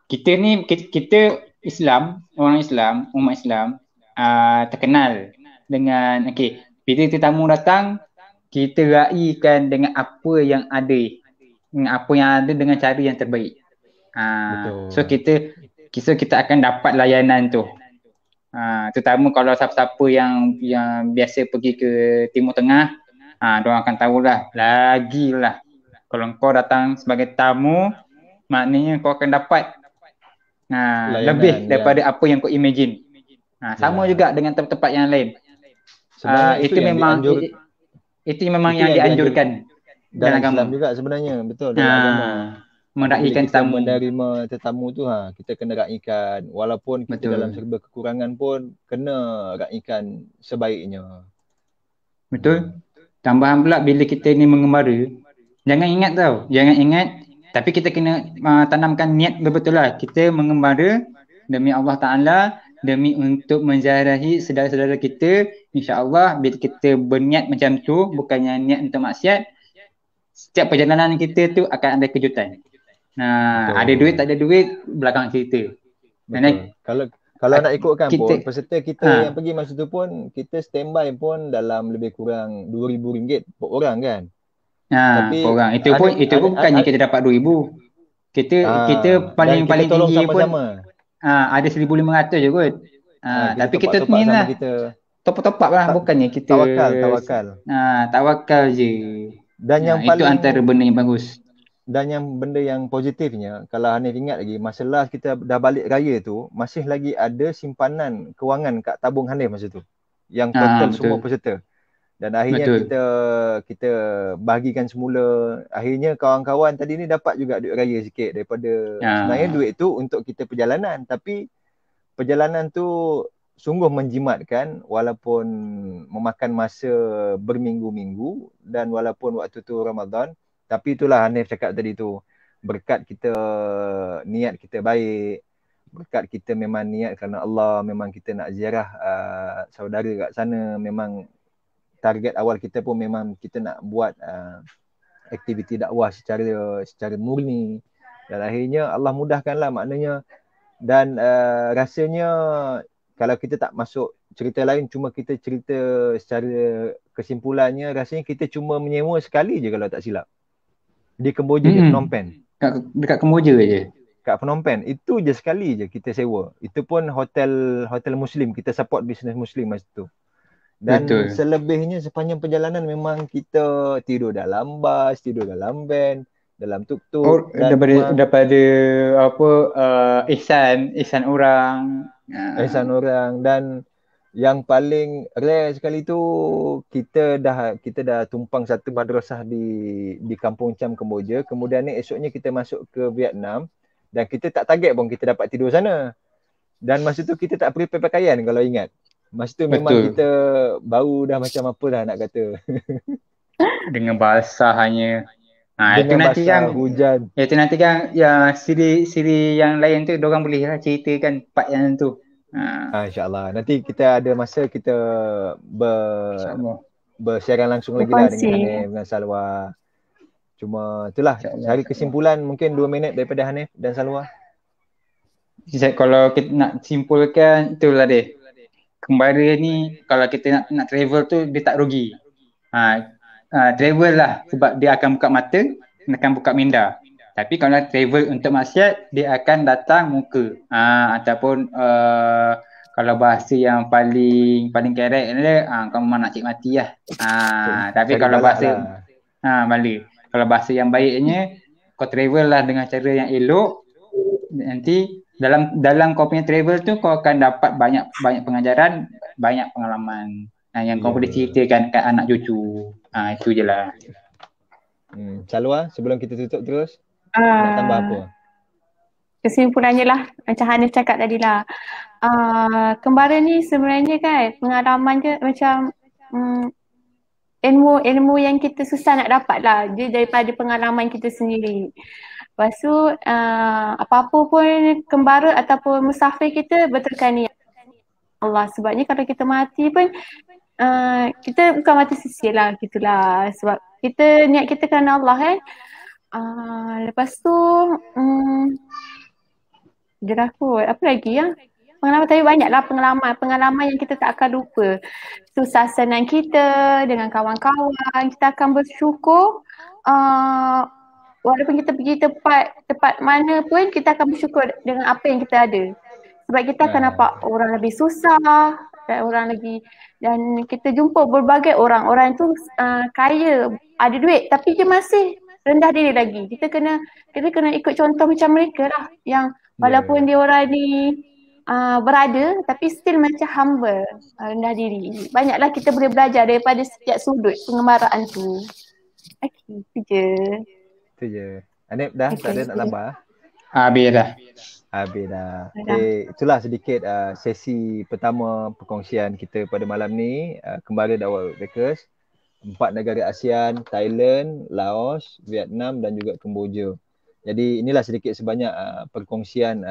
kita Islam, umat Islam terkenal dengan bila tetamu datang kita raikan dengan apa yang ada, dengan cara yang terbaik. So kita akan dapat layanan tu. Terutama kalau siapa-siapa yang biasa pergi ke Timur Tengah, diorang akan tahulah lagilah. Kalau kau datang sebagai tamu, maknanya kau akan dapat lebih daripada apa yang kau imagine. Sama juga dengan tempat-tempat yang lain. Itu memang yang dianjurkan dalam agama. Islam juga sebenarnya, betul dalam agama. Meraikan tetamu. Menerima tetamu tu kita kena raikan walaupun kita dalam serba kekurangan pun kena raikan sebaiknya. Betul. Tambahan pula bila kita ni mengembara, jangan ingat tapi kita kena tanamkan niat betul-betul lah. Kita mengembara demi Allah Ta'ala, demi untuk menziarahi saudara-saudara kita. InsyaAllah bila kita berniat macam tu, bukannya niat untuk maksiat, setiap perjalanan kita tu akan ada kejutan. Ada duit tak ada duit belakang cerita. Kalau nak ikutkan pun peserta kita yang pergi masa tu pun kita standby pun dalam lebih kurang RM2,000 per orang kan. Tapi orang itu pun bukannya kita dapat 2,000. Kita paling tinggi pun ada 1,500 je kot. Tapi kita ni lah top up lah, bukannya kita tawakal je. Dan yang itu antara benda yang bagus. Dan yang benda yang positifnya, kalau Hanif ingat lagi, masa last kita dah balik raya tu, masih lagi ada simpanan kewangan kat tabung Hanif masa tu. Yang total semua peserta. Dan akhirnya kita bahagikan semula. Akhirnya kawan-kawan tadi ni dapat juga duit raya sikit daripada sebenarnya duit tu untuk kita perjalanan. Tapi perjalanan tu sungguh menjimatkan walaupun memakan masa berminggu-minggu dan walaupun waktu tu Ramadan. Tapi itulah Hanif cakap tadi tu, berkat kita niat kita baik, berkat kita memang niat kerana Allah, memang kita nak ziarah saudara kat sana, memang target awal kita pun memang kita nak buat aktiviti dakwah secara murni. Dan akhirnya Allah mudahkanlah maknanya. Dan rasanya kalau kita tak masuk cerita lain, cuma kita cerita secara kesimpulannya, rasanya kita cuma menyewa sekali je kalau tak silap. Di Kemboja je, Phnom Penh. Dekat Kemboja je. Kat Phnom Penh. Itu je sekali je kita sewa. Itu pun hotel Muslim. Kita support bisnes Muslim masa tu. Dan selebihnya sepanjang perjalanan memang kita tidur dalam bas, tidur dalam van, dalam tuk-tuk. Daripada ihsan orang. Ihsan orang. Dan yang paling rare sekali tu kita dah tumpang satu madrasah di Kampung Cham Kemboja. Kemudian ni esoknya kita masuk ke Vietnam dan kita tak target pun kita dapat tidur sana. Dan masa tu kita tak prepare pakaian kalau ingat. Masa tu memang Betul. kita bau dah macam apa dah nak kata. Dengan basahnya. Itu Dengan nanti basah, kan, hujan. itu nanti kan ya siri yang lain tu diorang boleh lah ceritakan part yang tu. InsyaAllah. Nanti kita ada masa kita InsyaAllah. bersiaran langsung lagi lah dengan Berkongsi. Hanif, dengan Salwa. Cuma itulah, InsyaAllah. cari kesimpulan mungkin 2 minit daripada Hanif dan Salwa. Kalau kita nak simpulkan, itulah dia. Kembara ni kalau kita nak travel tu dia tak rugi. Travel lah sebab dia akan buka mata, akan buka minda. Tapi kalau travel untuk maksiat, dia akan datang muka. Ataupun kalau bahasa yang paling kerek dia, kau memang nak cik mati lah. Tapi Cari kalau balak bahasa lah. bala. Kalau bahasa yang baiknya, kau travel lah dengan cara yang elok. Nanti dalam kau punya travel tu kau akan dapat banyak pengajaran, banyak pengalaman yang kau boleh ceritakan kat anak cucu. Itu je lah. Salwa, sebelum kita tutup terus, nak tambah apa? Kesimpulannya lah macam Hanif cakap tadi lah. Kembara ni sebenarnya kan pengalaman je macam ilmu yang kita susah nak dapat lah. Dia daripada pengalaman kita sendiri. Lepas tu apa-apa pun kembara ataupun musafir kita betulkan niat Allah. Sebabnya kalau kita mati pun kita bukan mati sia-sia lah gitulah. Sebab kita niat kita kerana Allah kan. Lepas tu dia kot. Apa lagi ya? Pengalaman tapi banyaklah pengalaman yang kita tak akan lupa. Suasanan kita dengan kawan-kawan, kita akan bersyukur walaupun kita pergi tempat mana pun kita akan bersyukur dengan apa yang kita ada. Sebab kita akan nampak orang lebih susah dan kita jumpa berbagai orang tu kaya, ada duit tapi dia masih rendah diri lagi. Kita kena ikut contoh macam mereka lah yang walaupun dia orang ni berada tapi still macam humble, rendah diri. Banyaklah kita boleh belajar daripada setiap sudut pengembaraan tu. Okey, itu je. Hanif dah, tak ada nak tambah? Habis dah. Itulah sedikit sesi pertama perkongsian kita pada malam ni. Kembali Dakwah Backpackers, 4 negara ASEAN, Thailand, Laos, Vietnam dan juga Kemboja. Jadi inilah sedikit sebanyak perkongsian.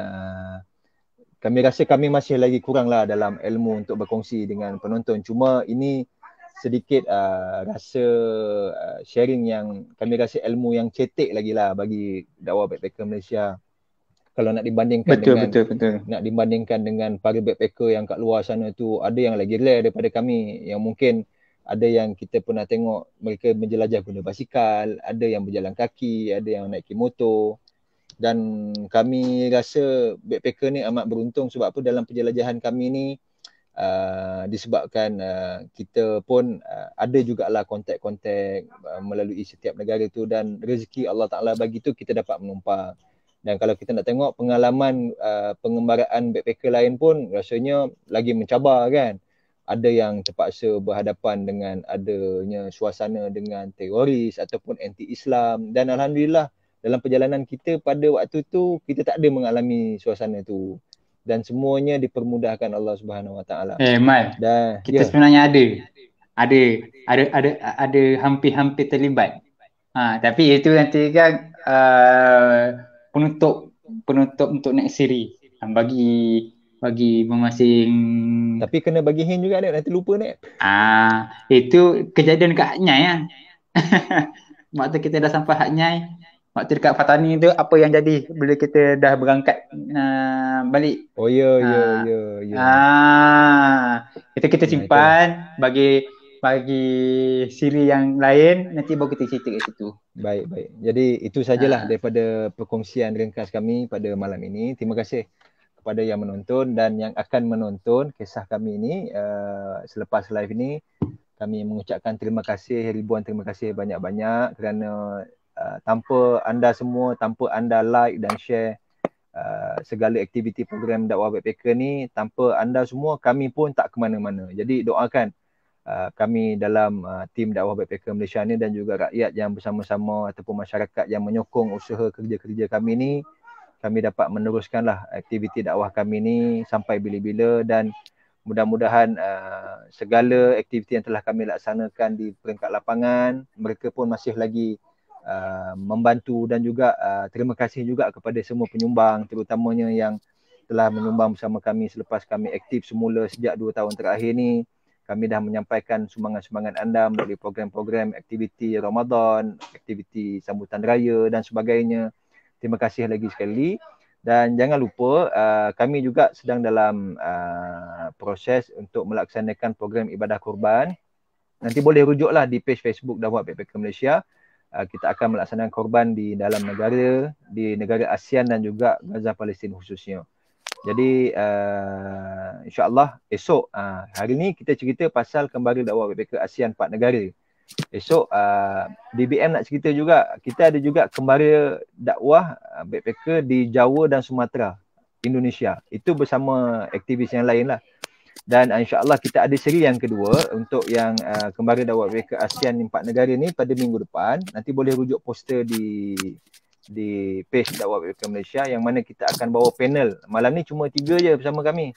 Kami rasa kami masih lagi kurang lah dalam ilmu untuk berkongsi dengan penonton. Cuma ini sedikit rasa sharing yang kami rasa ilmu yang cetek lagi lah bagi Dakwah Backpacker Malaysia. Kalau nak dibandingkan nak dibandingkan dengan para backpacker yang kat luar sana tu, ada yang lagi rare daripada kami, yang mungkin ada yang kita pernah tengok mereka menjelajah guna basikal, ada yang berjalan kaki, ada yang naik motor. Dan kami rasa backpacker ni amat beruntung sebab apa, dalam penjelajahan kami ni disebabkan kita pun ada jugalah kontak-kontak melalui setiap negara tu, dan rezeki Allah Ta'ala bagi tu kita dapat menumpang. Dan kalau kita nak tengok pengalaman pengembaraan backpacker lain pun rasanya lagi mencabar kan. Ada yang terpaksa berhadapan dengan adanya suasana dengan teroris ataupun anti-Islam, dan Alhamdulillah dalam perjalanan kita pada waktu tu kita tak ada mengalami suasana tu, dan semuanya dipermudahkan Allah Subhanahu Wa Taala. Mal, kita sebenarnya ada hampir-hampir terlibat. Tapi itu nanti kan penutup untuk next series. Bagi masing-masing. Tapi kena bagi hint juga Nep, nanti lupa Nep. Itu kejadian kat Hak Nyai kan. Waktu kita dah sampai Hak Nyai, waktu dekat Fatani tu, apa yang jadi bila kita dah berangkat balik. Ya. Itu kita simpan bagi siri yang lain, nanti baru kita cerita kat situ. Baik. Jadi itu sajalah daripada perkongsian ringkas kami pada malam ini. Terima kasih kepada yang menonton dan yang akan menonton kisah kami ini selepas live ini. Kami mengucapkan terima kasih, ribuan terima kasih banyak-banyak kerana tanpa anda semua, tanpa anda like dan share segala aktiviti program Dakwah Backpacker ni, tanpa anda semua kami pun tak ke mana-mana. Jadi doakan kami dalam tim Dakwah Backpacker Malaysia ni dan juga rakyat yang bersama-sama ataupun masyarakat yang menyokong usaha kerja-kerja kami ni, kami dapat meneruskanlah aktiviti dakwah kami ni sampai bila-bila dan mudah-mudahan segala aktiviti yang telah kami laksanakan di peringkat lapangan, mereka pun masih lagi membantu, dan juga terima kasih juga kepada semua penyumbang, terutamanya yang telah menyumbang bersama kami selepas kami aktif semula sejak 2 tahun terakhir ni. Kami dah menyampaikan sumbangan-sumbangan anda melalui program-program aktiviti Ramadan, aktiviti sambutan raya dan sebagainya. Terima kasih lagi sekali. Dan jangan lupa kami juga sedang dalam proses untuk melaksanakan program ibadah korban. Nanti boleh rujuklah di page Facebook Dakwah Backpacker Malaysia. Kita akan melaksanakan korban di dalam negara, di negara ASEAN dan juga Gaza Palestin khususnya. Jadi insyaAllah esok, hari ni kita cerita pasal kembali dakwah backpacker ASEAN 4 negara. Esok DBM nak cerita juga, kita ada juga kembali dakwah backpacker di Jawa dan Sumatera, Indonesia. Itu bersama aktivis yang lain lah. Dan insyaAllah kita ada siri yang kedua untuk yang kembali dakwah backpacker ASEAN 4 negara ni pada minggu depan. Nanti boleh rujuk poster di page Dakwah Backpacker Malaysia, yang mana kita akan bawa panel. Malam ni cuma 3 je bersama kami.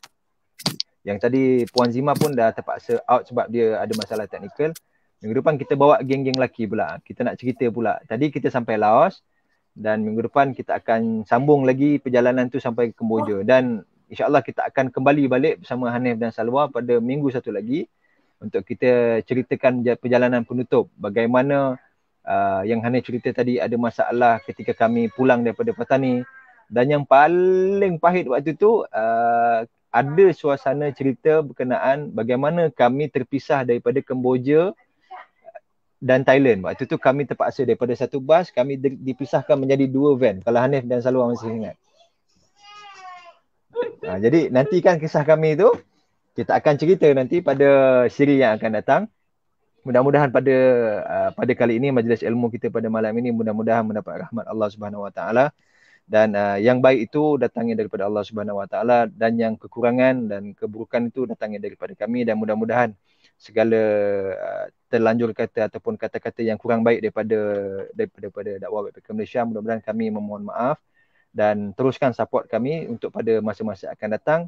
Yang tadi Puan Zima pun dah terpaksa out sebab dia ada masalah teknikal. Minggu depan kita bawa geng-geng lelaki pula. Kita nak cerita pula. Tadi kita sampai Laos dan minggu depan kita akan sambung lagi perjalanan tu sampai ke Kemboja. Dan insyaAllah kita akan kembali balik bersama Hanif dan Salwa pada minggu satu lagi untuk kita ceritakan perjalanan penutup. Bagaimana yang Hanif cerita tadi, ada masalah ketika kami pulang daripada Patani, dan yang paling pahit waktu tu ada suasana cerita berkenaan bagaimana kami terpisah daripada Kemboja dan Thailand. Waktu tu kami terpaksa daripada satu bas kami dipisahkan menjadi 2 van, kalau Hanif dan Salwa masih ingat. Jadi nantikan kisah kami tu, kita akan cerita nanti pada siri yang akan datang. Mudah-mudahan pada kali ini majlis ilmu kita pada malam ini mudah-mudahan mendapat rahmat Allah Subhanahu Wa Taala, dan yang baik itu datangnya daripada Allah Subhanahu Wa Taala, dan yang kekurangan dan keburukan itu datangnya daripada kami. Dan mudah-mudahan segala terlanjur kata ataupun kata-kata yang kurang baik daripada Dakwah Backpacker Malaysia, mudah-mudahan kami memohon maaf, dan teruskan support kami untuk pada masa-masa akan datang.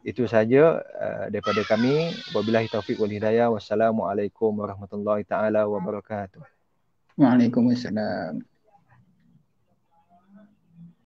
Itu sahaja daripada kami. Wabillahi taufiq wal hidayah. Wassalamualaikum warahmatullahi taala wabarakatuh. Waalaikumsalam.